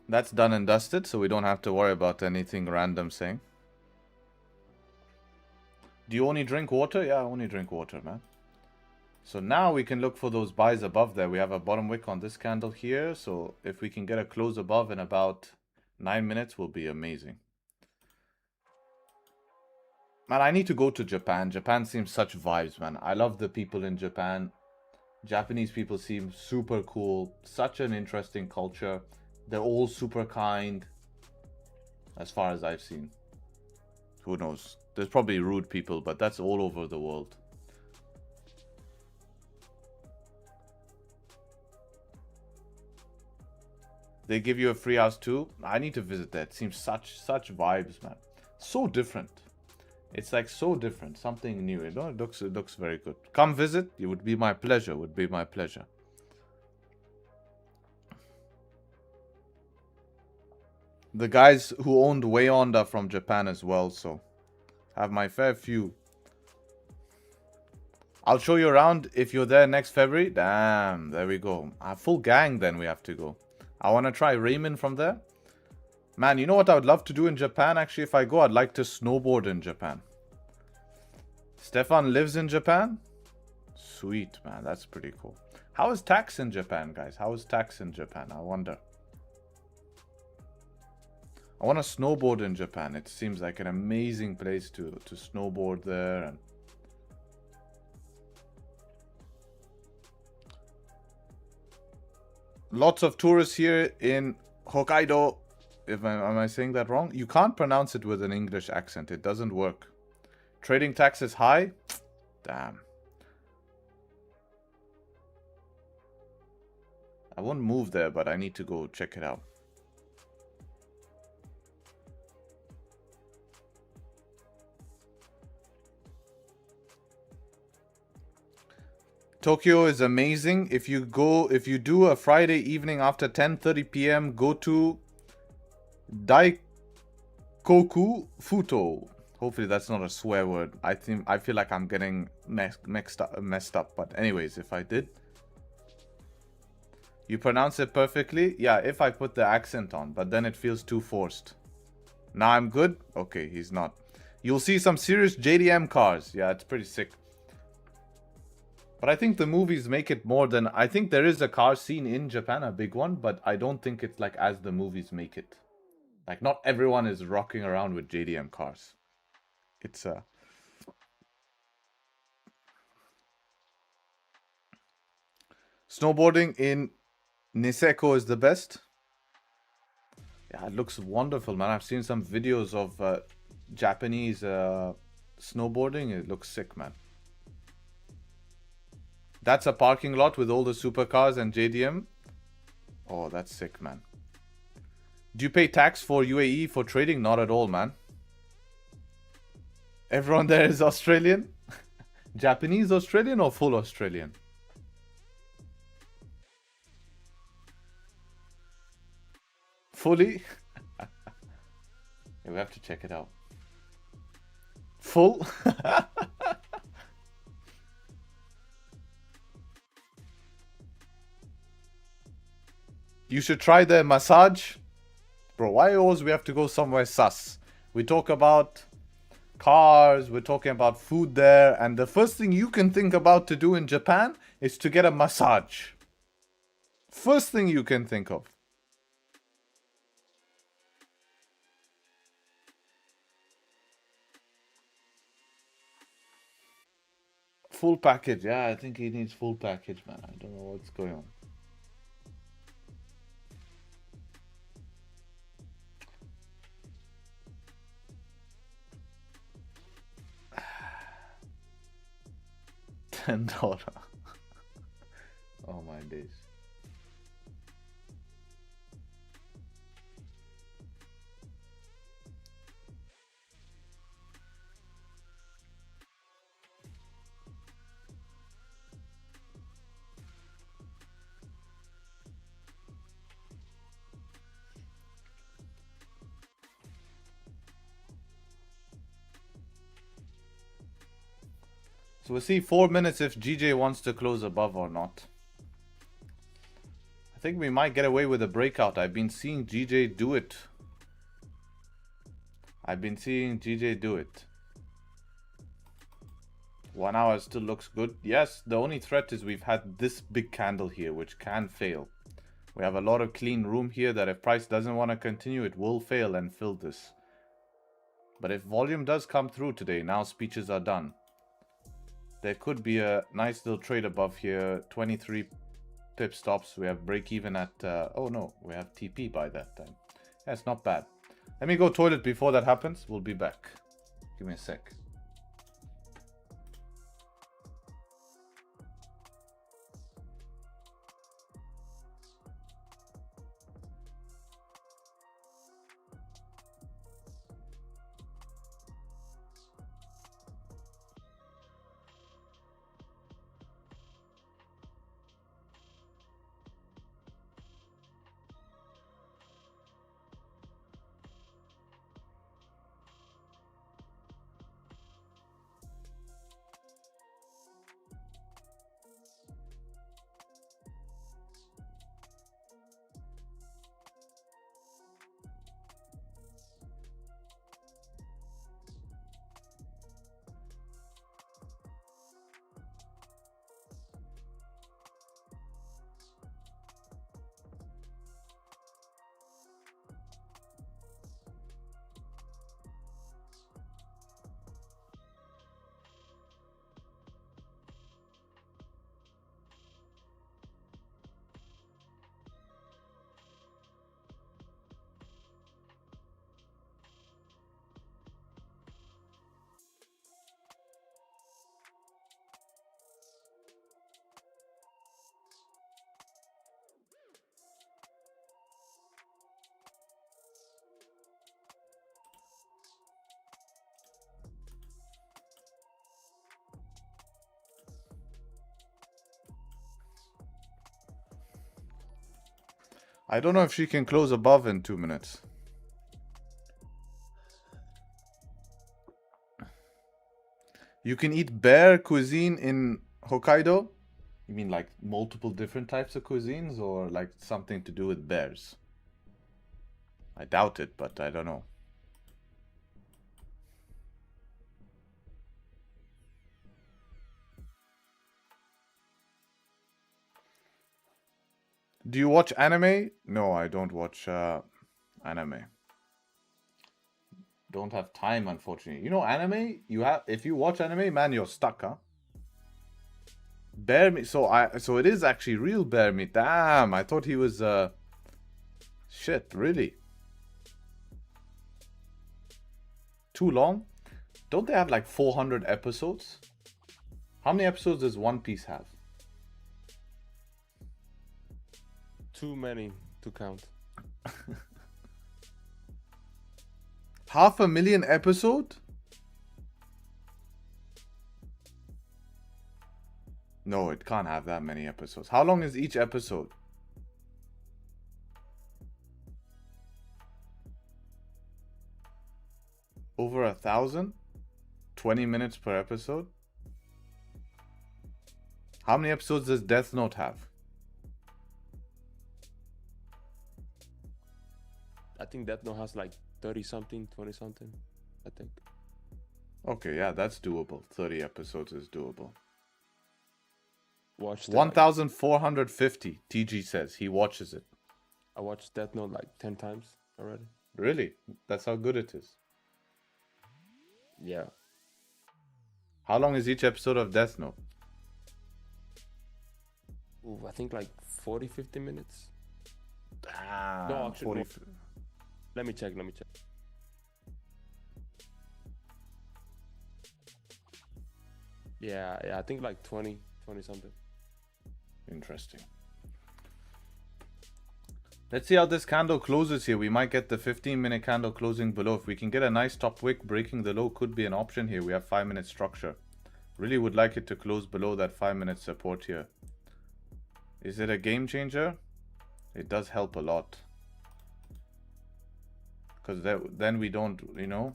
That's done and dusted, so we don't have to worry about anything random saying. Do you only drink water? Yeah, I only drink water, man. So now we can look for those buys above there. We have a bottom wick on this candle here. So if we can get a close above in about 9 minutes, will be amazing. Man, I need to go to Japan. Japan seems such vibes, man. I love the people in Japan. Japanese people seem super cool. Such an interesting culture. They're all super kind. As far as I've seen. Who knows? There's probably rude people, but that's all over the world. They give you a free house too? I need to visit that. It seems such vibes, man. So different. It's like so different, something new. You know, it looks very good. Come visit. It would be my pleasure. Would be my pleasure. The guys who owned Wayond are from Japan as well, so have my fair few. I'll show you around if you're there next February. Damn, there we go. A full gang then we have to go. I want to try Raymond from there. Man, you know what I would love to do in Japan? Actually, if I go, I'd like to snowboard in Japan. Stefan lives in Japan? Sweet, man. That's pretty cool. How is tax in Japan, guys? How is tax in Japan? I wonder. I want to snowboard in Japan. It seems like an amazing place to snowboard there. And lots of tourists here in Hokkaido. Am I saying that wrong? You can't pronounce it with an English accent. It doesn't work. Trading tax is high? Damn. I won't move there, but I need to go check it out. Tokyo is amazing. If you do a Friday evening after 10:30 p.m., go to Daikoku Futo. Hopefully that's not a swear word. I feel like I'm getting messed up. But anyways, if I did, you pronounce it perfectly. Yeah, if I put the accent on, but then it feels too forced. Now I'm good. Okay, he's not. You'll see some serious JDM cars. Yeah, it's pretty sick. But I think the movies make it more than... I think there is a car scene in Japan, a big one, but I don't think it's like as the movies make it. Like, not everyone is rocking around with JDM cars. It's snowboarding in Niseko is the best. Yeah, it looks wonderful, man. I've seen some videos of Japanese snowboarding. It looks sick, man. That's a parking lot with all the supercars and JDM. Oh, that's sick, man. Do you pay tax for UAE for trading? Not at all, man. Everyone there is Australian? Japanese Australian or full Australian? Fully? Yeah, we have to check it out. Full? You should try the massage. Bro, why always we have to go somewhere sus? We talk about cars, we're talking about food there, and the first thing you can think about to do in Japan is to get a massage. First thing you can think of. Full package. Yeah, I think he needs full package, man. I don't know what's going on. $10. Oh my days. So we'll see 4 minutes if GJ wants to close above or not. I think we might get away with a breakout. I've been seeing GJ do it. 1 hour still looks good. Yes, the only threat is we've had this big candle here, which can fail. We have a lot of clean room here that if price doesn't want to continue, it will fail and fill this. But if volume does come through today, now speeches are done. There could be a nice little trade above here. 23 pip stops. We have break even at... oh no, we have TP by that time. Yeah, it's not bad. Let me go toilet before that happens. We'll be back. Give me a sec. I don't know if she can close above in 2 minutes. You can eat bear cuisine in Hokkaido? You mean like multiple different types of cuisines or like something to do with bears? I doubt it, but I don't know. Do you watch anime? No, I don't watch anime. Don't have time, unfortunately. You know, anime, you have, if you watch anime, man, you're stuck, huh? Bear meat. So it is actually real bear meat. Damn, I thought he was shit, really? Too long? Don't they have like 400 episodes? How many episodes does One Piece have? Too many to count. 500,000 episode? No, it can't have that many episodes. How long is each episode? Over 1,000? 20 minutes per episode? How many episodes does Death Note have? I think Death Note has like 30 something, 20 something, I think. Okay, yeah, that's doable. 30 episodes is doable. Watched it, 1,450, TG says. He watches it. I watched Death Note like 10 times already. Really? That's how good it is. Yeah. How long is each episode of Death Note? Ooh, I think like 40, 50 minutes. Damn. No, actually, 40... Let me check. Yeah, I think like 20 something. Interesting. Let's see how this candle closes here. We might get the 15-minute candle closing below. If we can get a nice top wick breaking the low, could be an option here. We have 5-minute structure. Really would like it to close below that 5-minute support here. Is it a game changer? It does help a lot. Because then we don't, you know.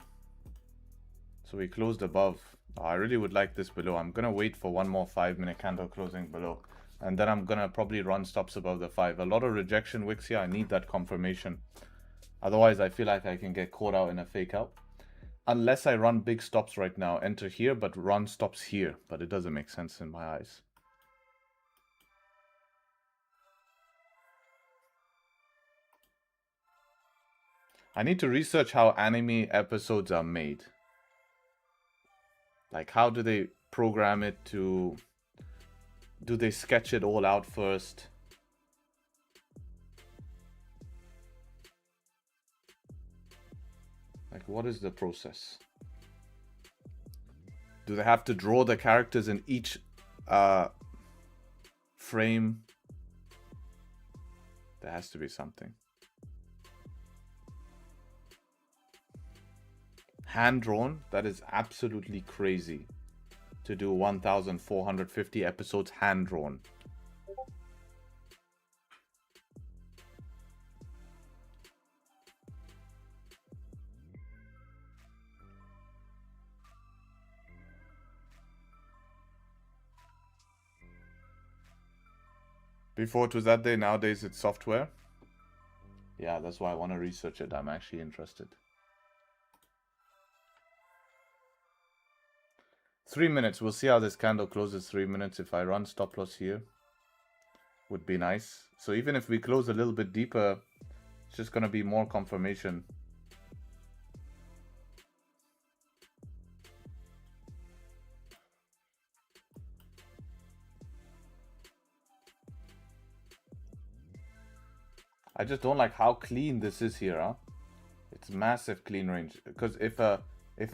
So we closed above. I really would like this below. I'm going to wait for one more 5-minute candle closing below. And then I'm going to probably run stops above the 5. A lot of rejection wicks here. I need that confirmation. Otherwise, I feel like I can get caught out in a fake out. Unless I run big stops right now. Enter here, but run stops here. But it doesn't make sense in my eyes. I need to research how anime episodes are made. Like, how do they program it to... Do they sketch it all out first? Like, what is the process? Do they have to draw the characters in each frame? There has to be something. Hand drawn? That is absolutely crazy. To do 1,450 episodes hand drawn. Before it was that day, nowadays it's software. Yeah, that's why I want to research it. I'm actually interested. 3 minutes. We'll see how this candle closes. 3 minutes. If I run stop loss here, would be nice. So even if we close a little bit deeper, it's just going to be more confirmation. I just don't like how clean this is here, huh? It's massive clean range. Because if a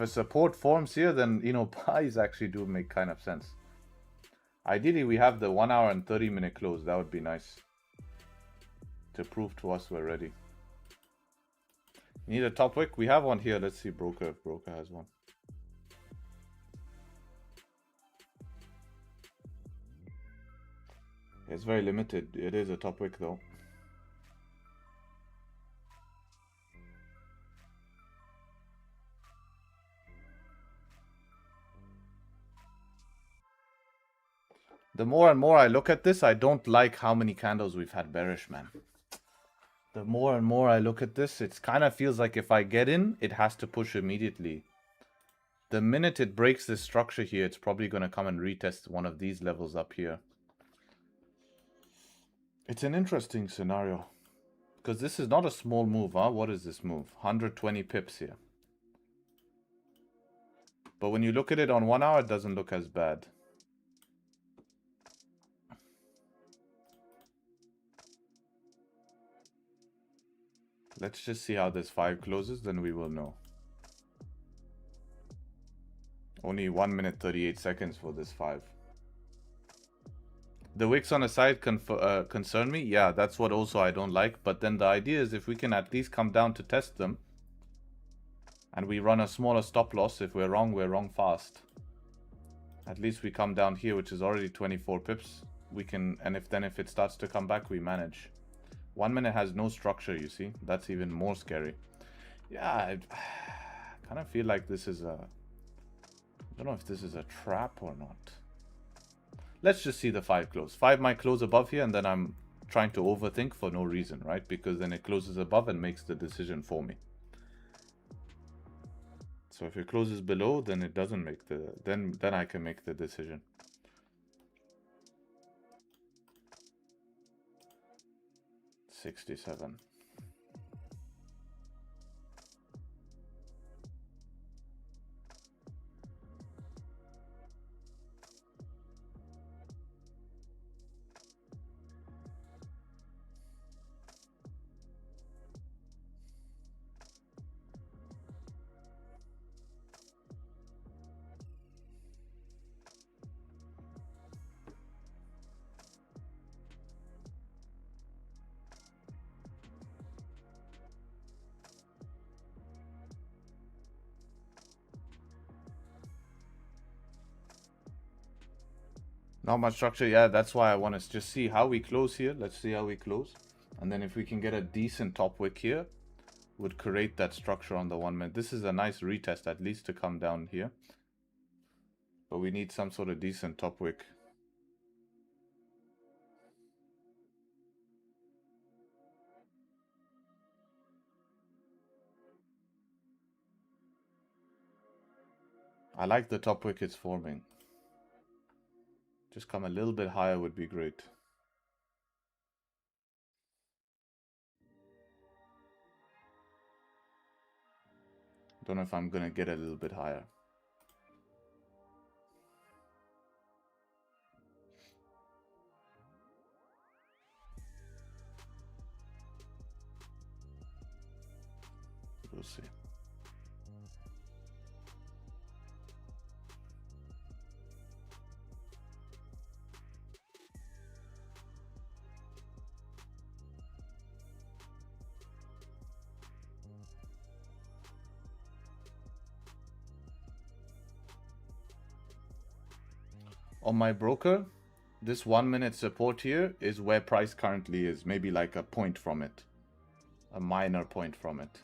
support forms here, then, you know, buys actually do make kind of sense. Ideally, we have the 1 hour and 30-minute close. That would be nice. To prove to us we're ready. Need a top wick? We have one here. Let's see broker if broker has one. It's very limited. It is a top wick though. The more and more I look at this, I don't like how many candles we've had bearish, man. The more and more I look at this, it kind of feels like if I get in, it has to push immediately. The minute it breaks this structure here, it's probably going to come and retest one of these levels up here. It's an interesting scenario. Because this is not a small move, huh? What is this move? 120 pips here. But when you look at it on 1 hour, it doesn't look as bad. Let's just see how this 5 closes, then we will know. Only 1 minute 38 seconds for this 5. The wicks on the side concern me. Yeah, that's what also I don't like. But then the idea is if we can at least come down to test them, and we run a smaller stop loss, if we're wrong fast. At least we come down here, which is already 24 pips. We can, and if it starts to come back, we manage. 1 minute has no structure, you see. That's even more scary. Yeah, I kind of feel like this is a... I don't know if this is a trap or not. Let's just see the 5 close. 5 might close above here, and then I'm trying to overthink for no reason, right? Because then it closes above and makes the decision for me. So if it closes below, then it doesn't make the... Then I can make the decision. $67. Not much structure. Yeah, that's why I want to just see how we close here. Let's see how we close. And then if we can get a decent top wick here, would create that structure on the 1 minute. This is a nice retest at least to come down here. But we need some sort of decent top wick. I like the top wick it's forming. Just come a little bit higher would be great. Don't know if I'm gonna get a little bit higher. We'll see. On my broker, this 1 minute support here is where price currently is. Maybe like a point from it. A minor point from it.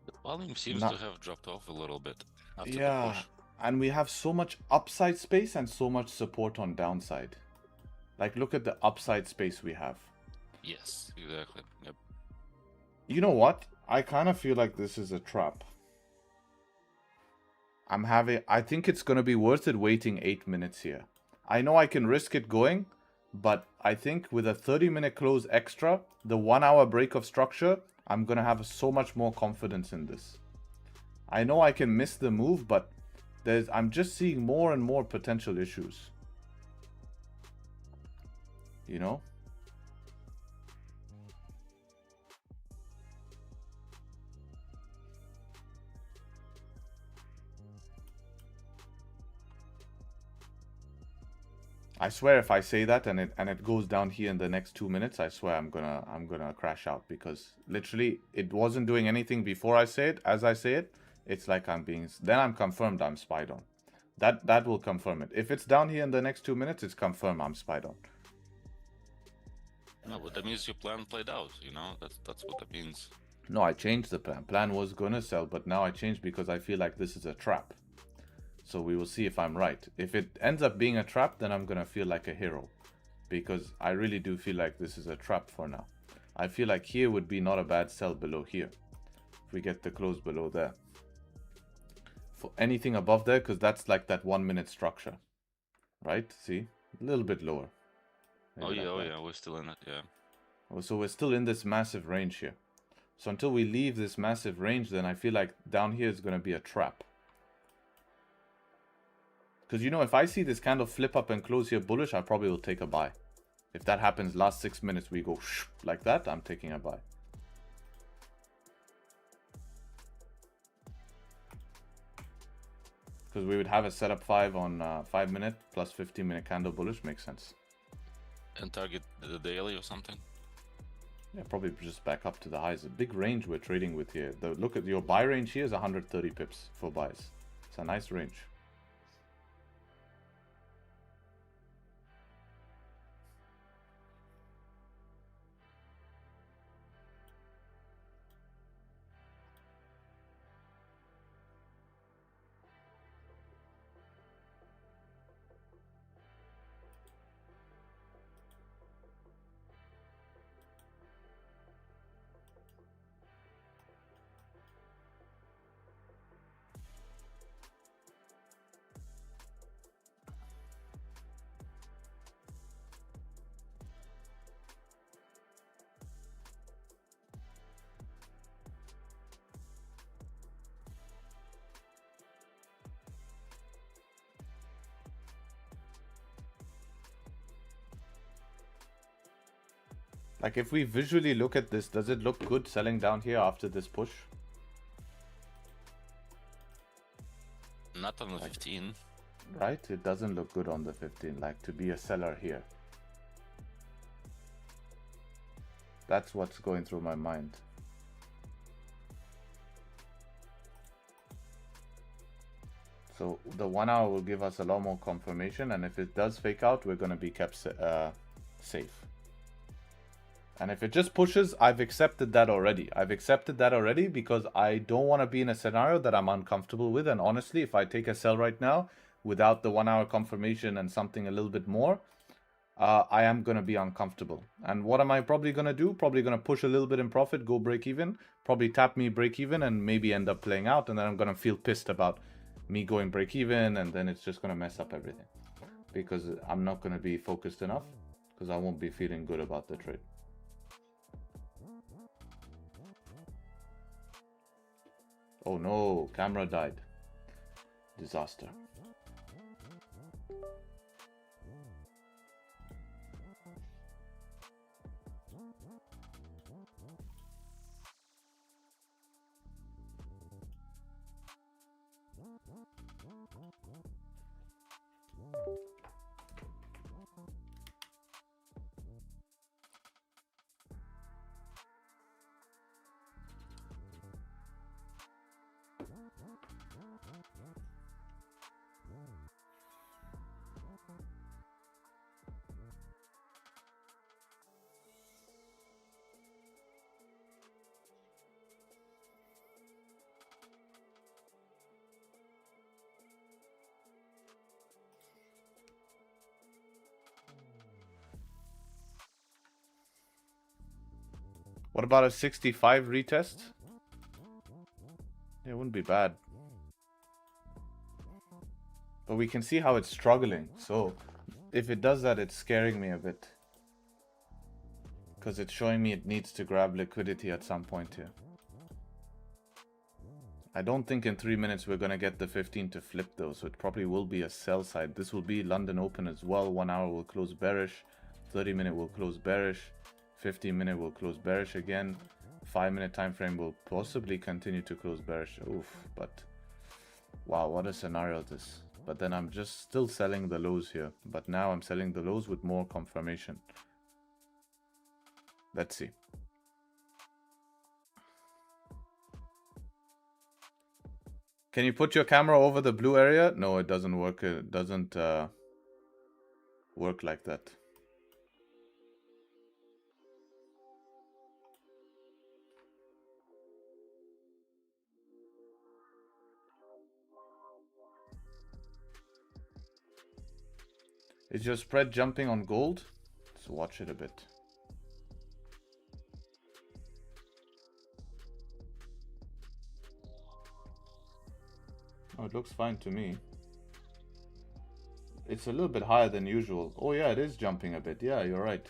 The volume seems to have dropped off a little bit after yeah, the push. And we have so much upside space and so much support on downside. Like, look at the upside space we have. Yes, exactly. Yep. You know what? I kind of feel like this is a trap. I think it's going to be worth it waiting 8 minutes here. I know I can risk it going, but I think with a 30-minute close extra, the 1 hour break of structure, I'm going to have so much more confidence in this. I know I can miss the move, but I'm just seeing more and more potential issues. You know? I swear if I say that and it goes down here in the next 2 minutes, I swear I'm gonna crash out, because literally it wasn't doing anything before I say it. As I say it, it's like then I'm confirmed I'm spied on. That will confirm it. If it's down here in the next 2 minutes, it's confirmed I'm spied on. No, but that means your plan played out, you know? That's what that means. No, I changed the plan. Plan was gonna sell, but now I changed because I feel like this is a trap. So we will see if I'm right. If it ends up being a trap, then I'm gonna feel like a hero, because I really do feel like this is a trap for now. I feel like here would be not a bad sell below here if we get the close below there. For anything above there, because that's like that 1 minute structure, right? See, a little bit lower. Oh Maybe yeah, like oh that. yeah, we're still in it, yeah. Oh, so we're still in this massive range here. So until we leave this massive range, then I feel like down here is going to be a trap. Because, you know, if I see this candle flip up and close here bullish, I probably will take a buy. If that happens last 6 minutes, we go like that, I'm taking a buy. Because we would have a setup 5 on 5 minute plus 15 minute candle bullish, makes sense. And target the daily or something? Yeah, probably just back up to the highs. A big range we're trading with here. Look at your buy range here is 130 pips for buys. It's a nice range. Like if we visually look at this, does it look good selling down here after this push? Not on the 15. Right? It doesn't look good on the 15, like to be a seller here. That's what's going through my mind. So the 1 hour will give us a lot more confirmation, and if it does fake out, we're going to be kept safe. And if it just pushes, I've accepted that already. I've accepted that already because I don't want to be in a scenario that I'm uncomfortable with. And honestly, if I take a sell right now without the 1 hour confirmation and something a little bit more, I am going to be uncomfortable. And what am I probably going to do? Probably going to push a little bit in profit, go break even, probably tap me break even, and maybe end up playing out. And then I'm going to feel pissed about me going break even, and then it's just going to mess up everything because I'm not going to be focused enough, because I won't be feeling good about the trade. Oh no, camera died. Disaster. What about a 65 retest? It wouldn't be bad. But we can see how it's struggling. So if it does that, it's scaring me a bit, because it's showing me it needs to grab liquidity at some point here. I don't think in 3 minutes we're going to get the 15 to flip though. So it probably will be a sell side. This will be London Open as well. 1 hour will close bearish. 30 minute will close bearish. 15 minute will close bearish again. 5 minute time frame will possibly continue to close bearish. Oof, but wow, what a scenario this. But then I'm just still selling the lows here. But now I'm selling the lows with more confirmation. Let's see. Can you put your camera over the blue area? No, it doesn't work. It doesn't work like that. Is your spread jumping on gold? Let's watch it a bit. Oh, it looks fine to me. It's a little bit higher than usual. Oh yeah, it is jumping a bit. Yeah, you're right.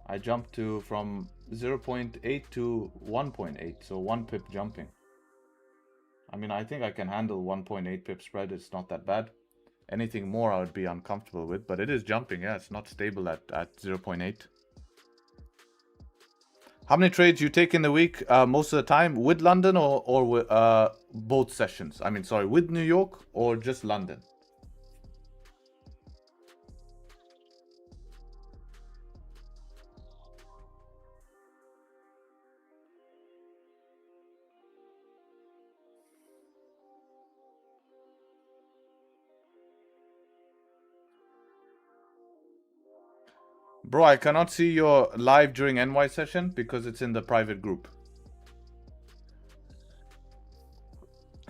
I jumped from 0.8 to 1.8, so 1 pip jumping. I mean, I think I can handle 1.8 pip spread. It's not that bad. Anything more I would be uncomfortable with, but it is jumping. Yeah, it's not stable at 0.8. How many trades you take in the week most of the time? With London or with, both sessions? I mean, sorry, with New York or just London? Bro, I cannot see your live during NY session because it's in the private group.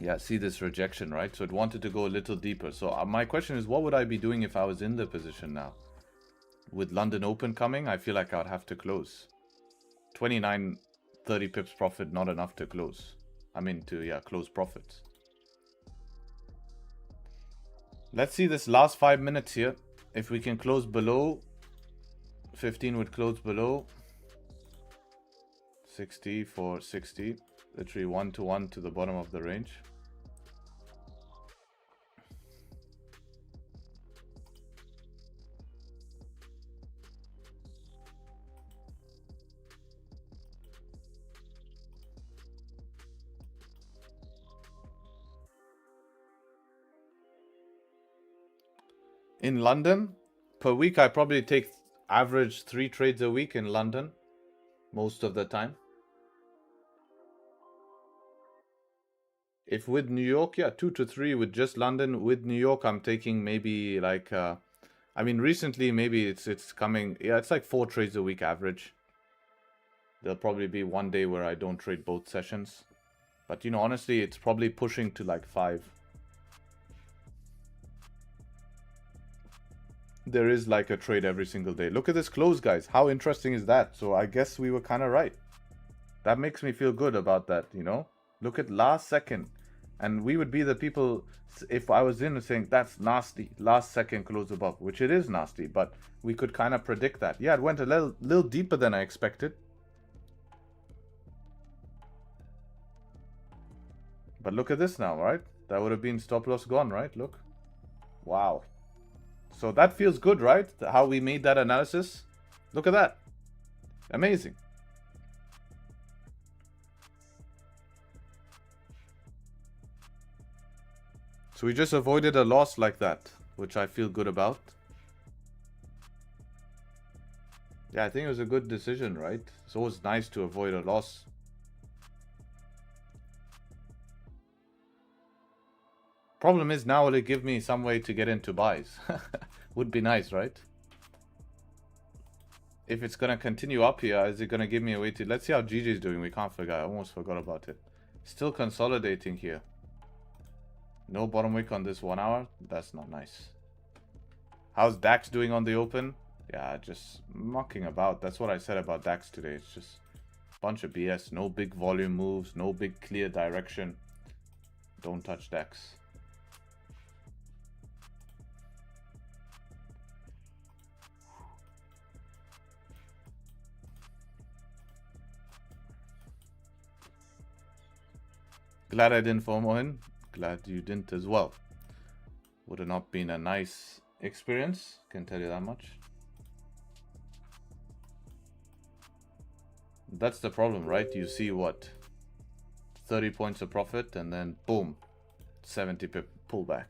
Yeah, see this rejection, right? So it wanted to go a little deeper. So my question is, what would I be doing if I was in the position now? With London Open coming, I feel like I'd have to close. 29, 30 pips profit, not enough to close. I mean to, close profits. Let's see this last 5 minutes here. If we can close below, 15 would close below. 60 for 60. Literally 1-to-1 to the bottom of the range. In London, per week, I probably take average 3 trades a week in London most of the time. If with New York, 2 to 3 with just London. With New York, I'm taking maybe like, I mean, recently maybe it's coming, it's like 4 trades a week average. There'll probably be one day where I don't trade both sessions. But, you know, honestly, it's probably pushing to like 5. There is like a trade every single day. Look at this close, guys. How interesting is that? So I guess we were kind of right. That makes me feel good about that, you know? Look at last second. And we would be the people, if I was in, saying that's nasty. Last second close above, which it is nasty, but we could kind of predict that. Yeah, it went a little deeper than I expected. But look at this now, right? That would have been stop loss gone, right? Look. Wow. So that feels good, right? How we made that analysis. Look at that. Amazing. So we just avoided a loss like that, which I feel good about. Yeah, I think it was a good decision, right? It's always nice to avoid a loss. Problem is, now will it give me some way to get into buys? Would be nice, right? If it's going to continue up here, is it going to give me a way to... Let's see how GJ is doing. We can't forget. I almost forgot about it. Still consolidating here. No bottom wick on this 1 hour. That's not nice. How's DAX doing on the open? Yeah, just mucking about. That's what I said about DAX today. It's just a bunch of BS. No big volume moves. No big clear direction. Don't touch DAX. Glad I didn't FOMO in. Glad you didn't as well. Would have not been a nice experience, can tell you that much. That's the problem, right? You see what? 30 points of profit and then boom, 70 pip pullback,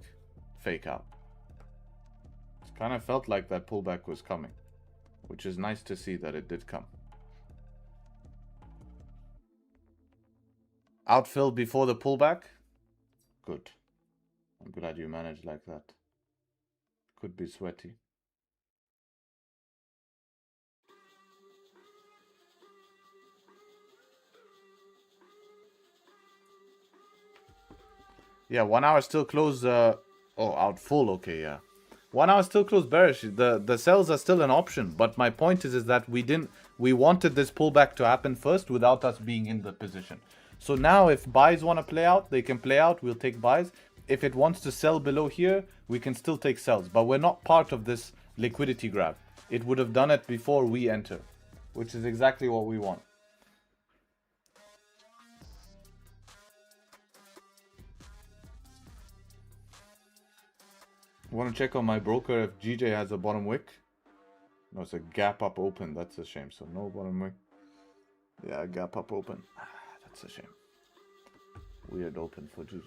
fake out. It kind of felt like that pullback was coming, which is nice to see that it did come. Outfill before the pullback. Good. I'm glad you managed like that. Could be sweaty. Yeah, 1 hour still closed. Oh, out full. Okay, yeah. 1 hour still closed bearish. The sells are still an option, but my point is that we wanted this pullback to happen first without us being in the position. So now if buys want to play out, they can play out. We'll take buys. If it wants to sell below here, we can still take sells, but we're not part of this liquidity grab. It would have done it before we enter, which is exactly what we want. Want to check on my broker if GJ has a bottom wick? No, it's a gap up open. That's a shame. So no bottom wick. Yeah, gap up open. That's a shame. Weird open for GJ.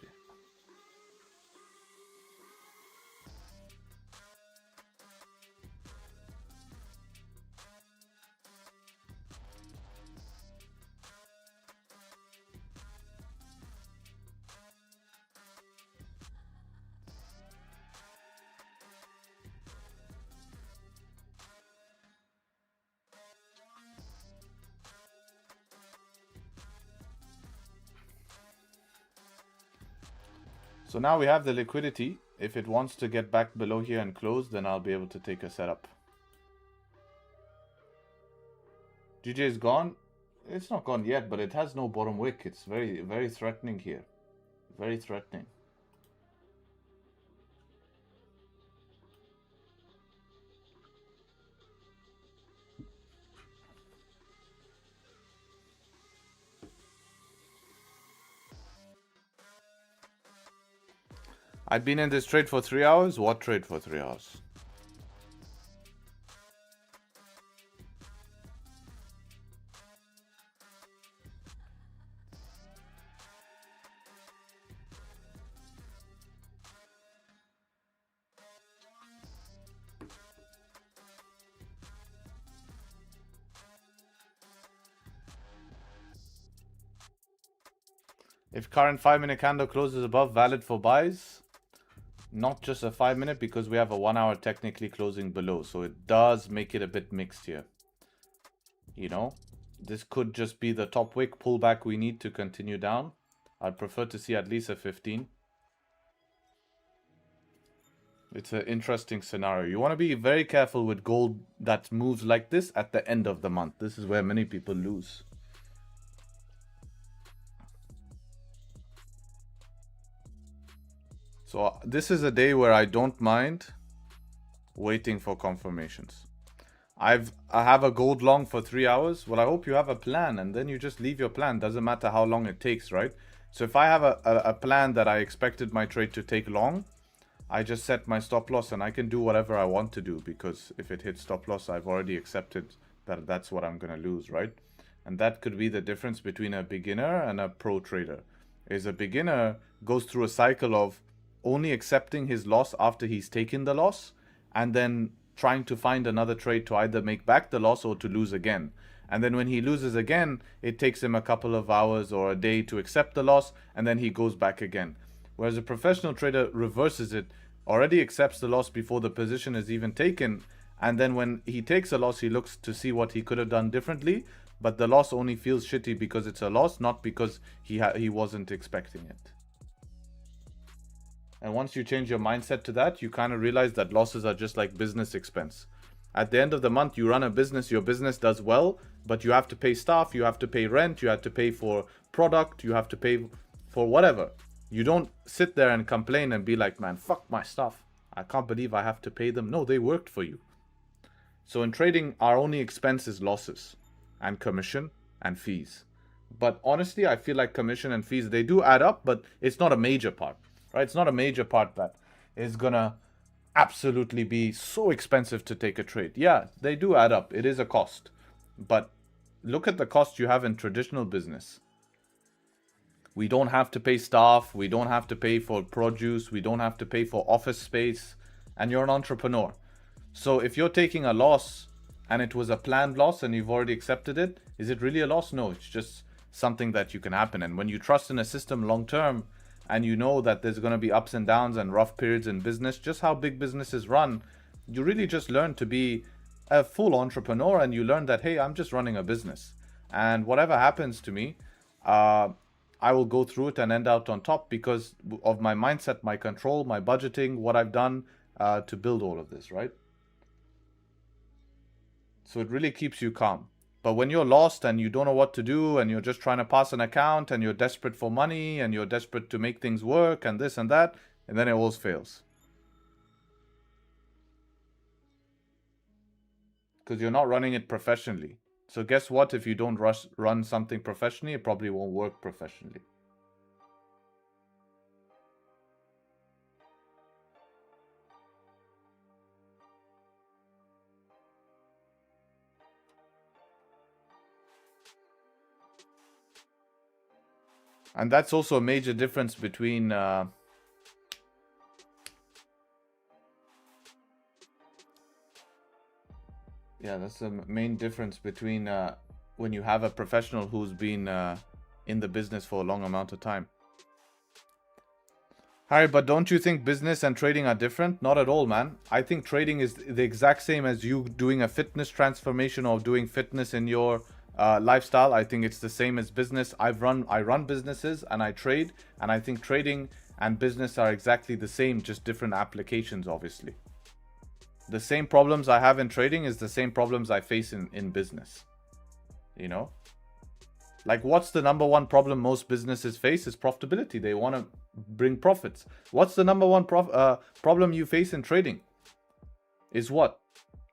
So now we have the liquidity. If it wants to get back below here and close, then I'll be able to take a setup. GJ is gone. It's not gone yet, but it has no bottom wick. It's very, very threatening here. Very threatening. I've been in this trade for 3 hours. What trade for 3 hours? If current 5-minute candle closes above, valid for buys. Not just a 5-minute, because we have a 1 hour technically closing below. So it does make it a bit mixed here. You know, this could just be the top wick pullback we need to continue down. I'd prefer to see at least a 15. It's an interesting scenario. You want to be very careful with gold that moves like this at the end of the month. This is where many people lose. So this is a day where I don't mind waiting for confirmations. I have a gold long for 3 hours. Well, I hope you have a plan, and then you just leave your plan. Doesn't matter how long it takes, right? So if I have a plan that I expected my trade to take long, I just set my stop loss and I can do whatever I want to do, because if it hits stop loss, I've already accepted that that's what I'm going to lose, right? And that could be the difference between a beginner and a pro trader. Is a beginner goes through a cycle of only accepting his loss after he's taken the loss, and then trying to find another trade to either make back the loss or to lose again. And then when he loses again, it takes him a couple of hours or a day to accept the loss, and then he goes back again. Whereas a professional trader reverses it, already accepts the loss before the position is even taken, and then when he takes a loss, he looks to see what he could have done differently, but the loss only feels shitty because it's a loss, not because he wasn't expecting it. And once you change your mindset to that, you kind of realize that losses are just like business expense. At the end of the month, you run a business, your business does well, but you have to pay staff, you have to pay rent, you have to pay for product, you have to pay for whatever. You don't sit there and complain and be like, man, fuck my stuff. I can't believe I have to pay them. No, they worked for you. So in trading, our only expense is losses and commission and fees. But honestly, I feel like commission and fees, they do add up, but it's not a major part. Right? It's not a major part that is gonna absolutely be so expensive to take a trade. Yeah, they do add up. It is a cost. But look at the cost you have in traditional business. We don't have to pay staff. We don't have to pay for produce. We don't have to pay for office space. And you're an entrepreneur. So if you're taking a loss and it was a planned loss and you've already accepted it, is it really a loss? No, it's just something that you can happen. And when you trust in a system long term, and you know that there's going to be ups and downs and rough periods in business, just how big businesses run, you really just learn to be a full entrepreneur, and you learn that, hey, I'm just running a business. And whatever happens to me, I will go through it and end out on top because of my mindset, my control, my budgeting, what I've done, to build all of this, right? So it really keeps you calm. But when you're lost and you don't know what to do and you're just trying to pass an account and you're desperate for money and you're desperate to make things work and this and that, and then it always fails. Because you're not running it professionally. So guess what? If you don't run something professionally, it probably won't work professionally. And that's also a major difference between yeah, that's the main difference between when you have a professional who's been in the business for a long amount of time. Harry, but don't you think business and trading are different? Not at all, man. I think trading is the exact same as you doing a fitness transformation or doing fitness in your lifestyle. I think it's the same as business. I run businesses and I trade, and I think trading and business are exactly the same, just different applications, obviously. The same problems I have in trading is the same problems I face in business. You know? Like, what's the number one problem most businesses face is profitability. They want to bring profits. What's the number one problem you face in trading? Is what?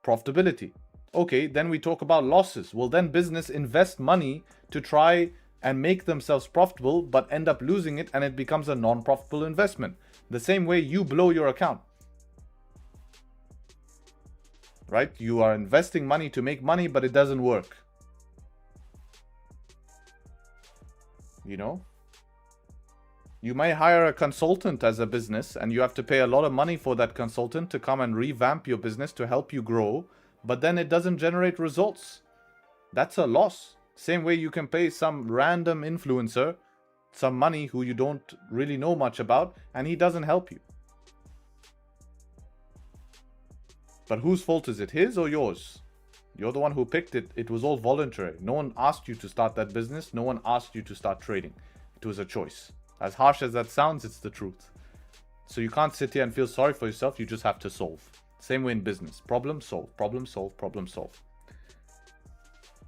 Profitability. Okay, then we talk about losses. Well, then business invest money to try and make themselves profitable, but end up losing it, and it becomes a non-profitable investment. The same way you blow your account. Right? You are investing money to make money, but it doesn't work. You know? You may hire a consultant as a business, and you have to pay a lot of money for that consultant to come and revamp your business to help you grow, but then it doesn't generate results. That's a loss. Same way you can pay some random influencer some money who you don't really know much about, and he doesn't help you. But whose fault is it? His or yours? You're the one who picked it. It was all voluntary. No one asked you to start that business. No one asked you to start trading. It was a choice. As harsh as that sounds, it's the truth. So you can't sit here and feel sorry for yourself. You just have to solve. Same way in business. Problem, solve. Problem, solve. Problem, solve.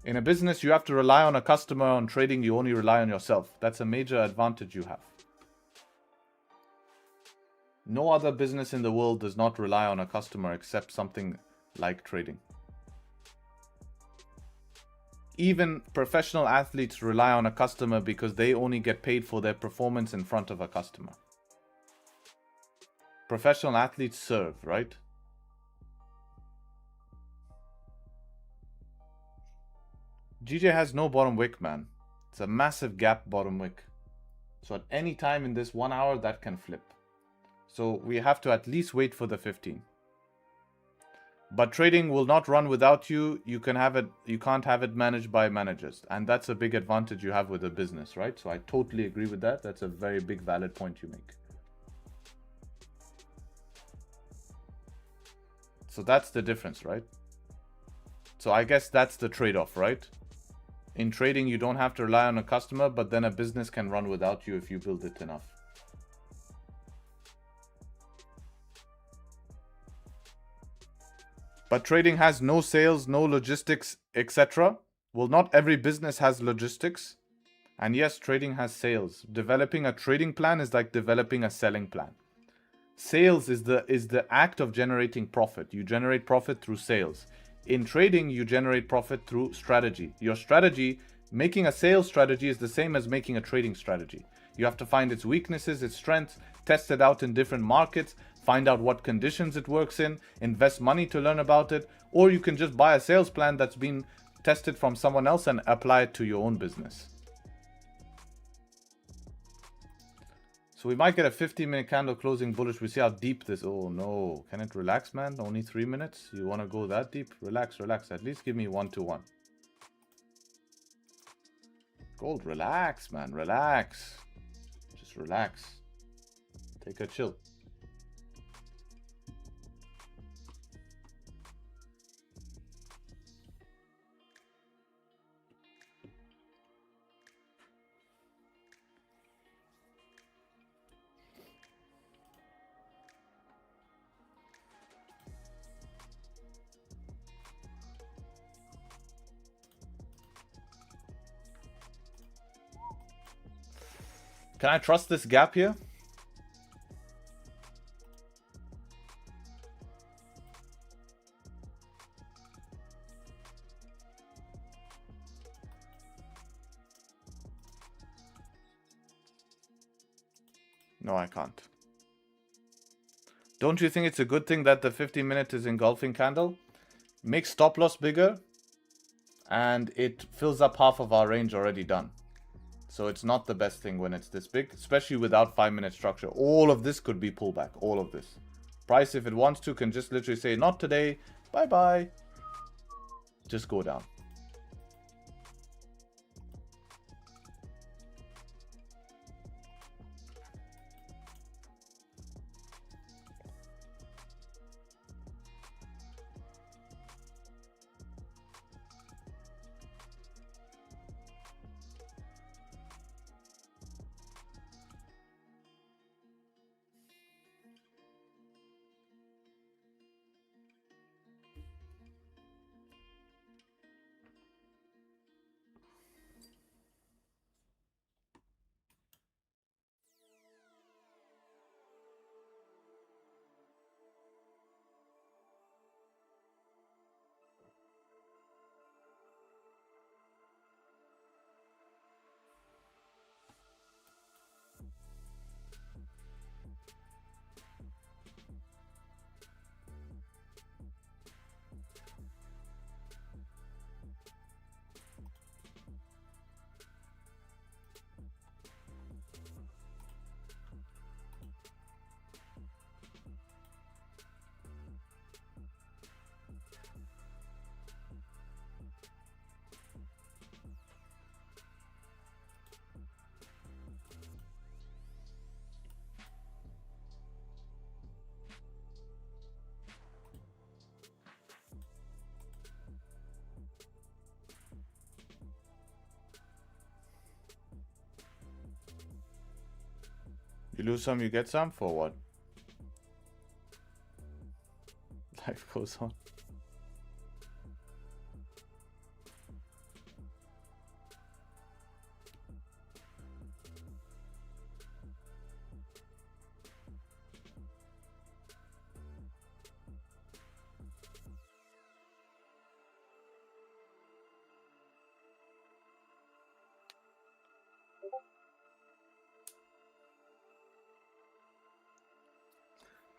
In a business, you have to rely on a customer. On trading, you only rely on yourself. That's a major advantage you have. No other business in the world does not rely on a customer except something like trading. Even professional athletes rely on a customer because they only get paid for their performance in front of a customer. Professional athletes serve, right? GJ has no bottom wick, man. It's a massive gap bottom wick. So at any time in this 1 hour, that can flip. So we have to at least wait for the 15. But trading will not run without you. You can have it. You can't have it managed by managers, and that's a big advantage you have with a business, right? So I totally agree with that. That's a very big valid point you make. So that's the difference, right? So I guess that's the trade-off, right? In trading, you don't have to rely on a customer, but then a business can run without you if you build it enough. But trading has no sales, no logistics, etc. Well, not every business has logistics. And yes, trading has sales. Developing a trading plan is like developing a selling plan. Sales is the act of generating profit. You generate profit through sales. In trading, you generate profit through strategy. Your strategy, making a sales strategy, is the same as making a trading strategy. You have to find its weaknesses, its strengths, test it out in different markets, find out what conditions it works in, invest money to learn about it, or you can just buy a sales plan that's been tested from someone else and apply it to your own business. So we might get a 15-minute candle closing bullish. We see how deep this... Oh no, can it relax, man? Only 3 minutes? You want to go that deep? Relax, relax. At least give me 1-to-1. Gold, relax, man, relax. Just relax. Take a chill. Can I trust this gap here? No, I can't. Don't you think it's a good thing that the 15-minute is engulfing candle? Makes stop loss bigger, and it fills up half of our range already done. So it's not the best thing when it's this big, especially without 5-minute structure. All of this could be pullback, all of this. Price, if it wants to, can just literally say, not today, bye-bye. Just go down. You lose some, you get some? For what? Life goes on.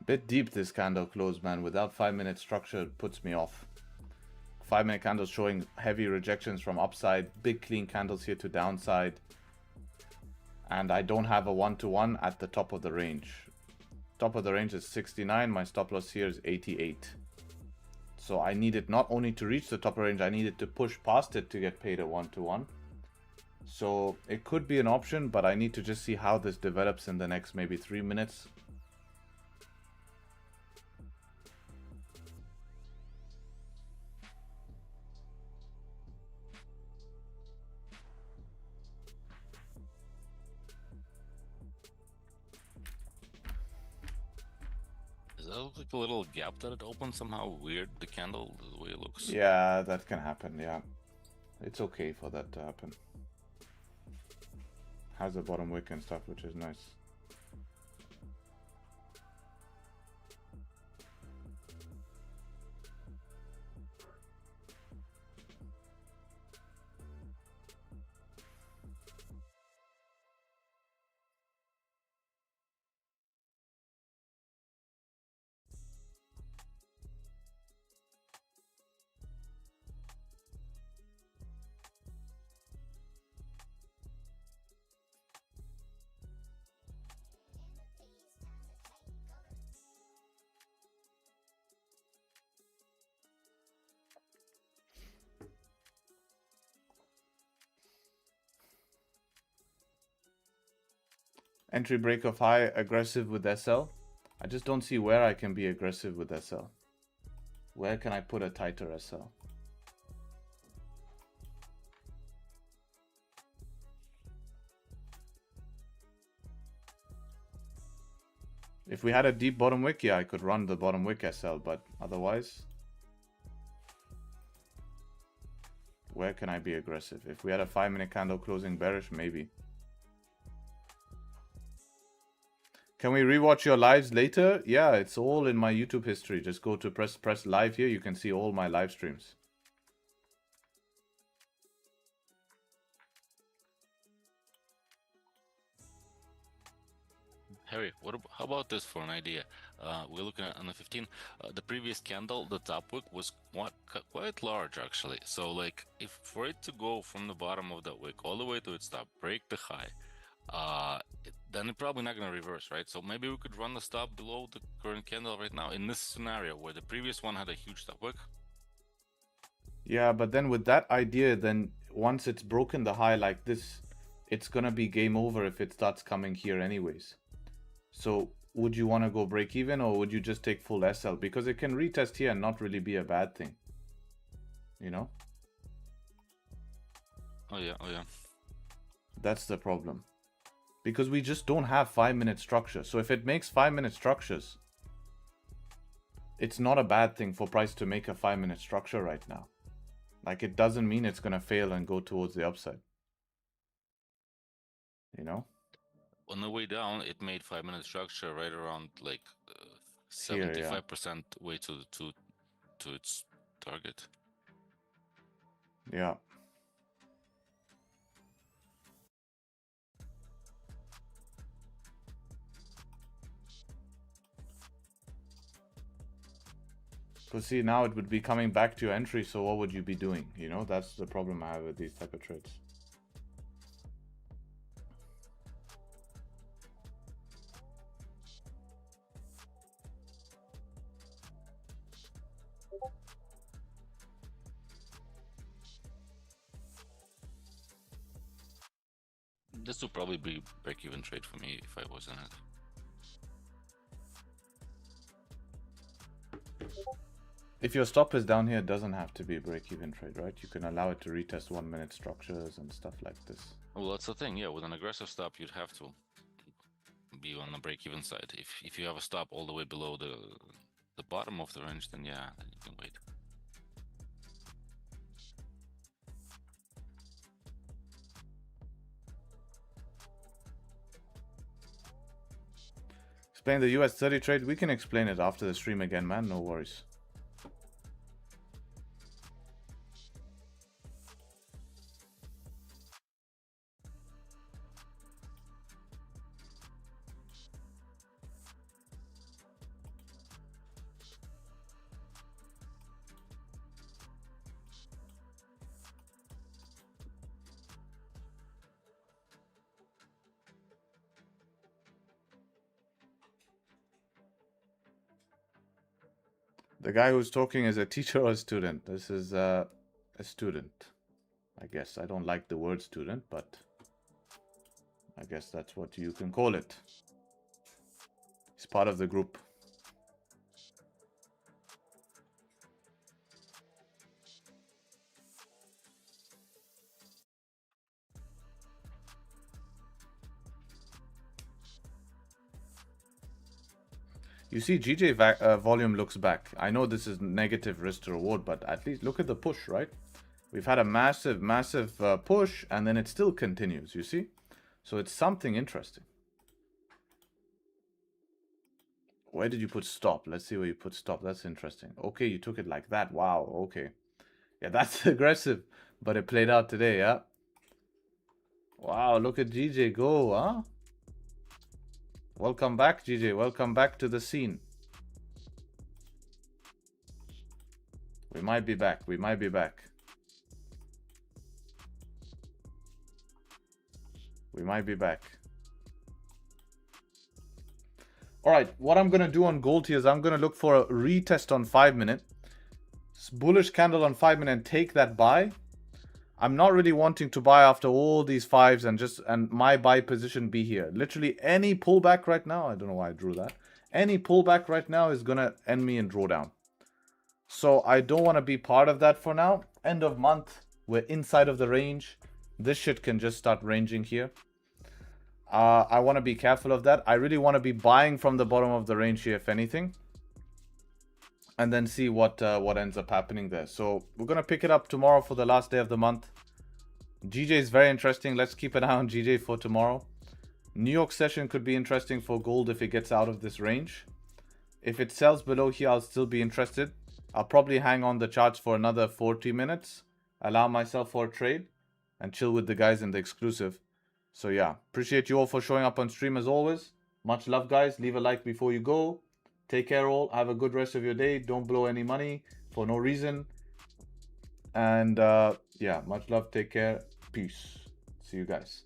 Bit deep this candle close, man. Without 5-minute structure, it puts me off. 5-minute candles showing heavy rejections from upside. Big clean candles here to downside. And I don't have a 1-to-1 at the top of the range. Top of the range is 69. My stop loss here is 88. So I need it not only to reach the top of the range, I need it to push past it to get paid a 1-to-1. So it could be an option, but I need to just see how this develops in the next maybe 3 minutes. Does that look like a little gap that it opened somehow weird, the candle, the way it looks? Yeah, that can happen, yeah. It's okay for that to happen. Has a bottom wick and stuff, which is nice. Entry break of high, aggressive with SL. I just don't see where I can be aggressive with SL. Where can I put a tighter SL? If we had a deep bottom wick, yeah, I could run the bottom wick SL, but otherwise, where can I be aggressive? If we had a 5-minute candle closing bearish, maybe. Can we rewatch your lives later? Yeah, it's all in my YouTube history. Just go to press live here. You can see all my live streams. Harry, how about this for an idea? We're looking at on the 15. The previous candle, the top wick was quite large actually. So like, if for it to go from the bottom of that wick all the way to its top, break the high, then it's probably not going to reverse, right? So maybe we could run the stop below the current candle right now in this scenario where the previous one had a huge stop wick. Yeah, but then with that idea, then once it's broken the high like this, it's gonna be game over if it starts coming here anyways. So would you want to go break even, or would you just take full SL? Because it can retest here and not really be a bad thing, you know? Oh yeah, oh yeah. That's the problem. Because we just don't have 5-minute structure. So if it makes 5-minute structures, it's not a bad thing for price to make a 5-minute structure right now. Like, it doesn't mean it's gonna fail and go towards the upside, you know? On the way down, it made 5-minute structure right around like 75% way to its target. Yeah. Because see, now it would be coming back to your entry, so what would you be doing? You know, that's the problem I have with these type of trades. This would probably be break-even trade for me if I was in it. If your stop is down here, it doesn't have to be a break-even trade, right? You can allow it to retest 1-minute structures and stuff like this. Well, that's the thing. Yeah, with an aggressive stop, you'd have to be on the break-even side. If you have a stop all the way below the bottom of the range, then yeah, then you can wait. Explain the US 30 trade. We can explain it after the stream again, man. No worries. The guy who's talking is a teacher or a student? This is a student, I guess. I don't like the word student, but I guess that's what you can call it. He's part of the group. You see GJ volume looks back. I know this is negative risk to reward, but at least look at the push, right? We've had a massive push, and then it still continues, you see? So it's something interesting. Where did you put stop? Let's see where you put stop. That's interesting. Okay, you took it like that. Wow, okay. Yeah, that's aggressive, but it played out today, yeah? Wow, look at GJ go, huh? Welcome back, GJ. Welcome back to the scene. We might be back. We might be back. We might be back. All right, what I'm going to do on gold here is I'm going to look for a retest on 5-minute. Bullish candle on 5-minute and take that buy. I'm not really wanting to buy after all these fives and my buy position be here. Literally any pullback right now, I don't know why I drew that. Any pullback right now is going to end me in drawdown. So I don't want to be part of that for now. End of month, we're inside of the range. This shit can just start ranging here. I want to be careful of that. I really want to be buying from the bottom of the range here, if anything. And then see what ends up happening there. So we're going to pick it up tomorrow for the last day of the month. GJ is very interesting. Let's keep an eye on GJ for tomorrow. New York session could be interesting for gold if it gets out of this range. If it sells below here, I'll still be interested. I'll probably hang on the charts for another 40 minutes, allow myself for a trade, and chill with the guys in the exclusive. So yeah, appreciate you all for showing up on stream as always. Much love, guys. Leave a like before you go. Take care all. Have a good rest of your day. Don't blow any money for no reason. And yeah, much love. Take care. Peace. See you guys.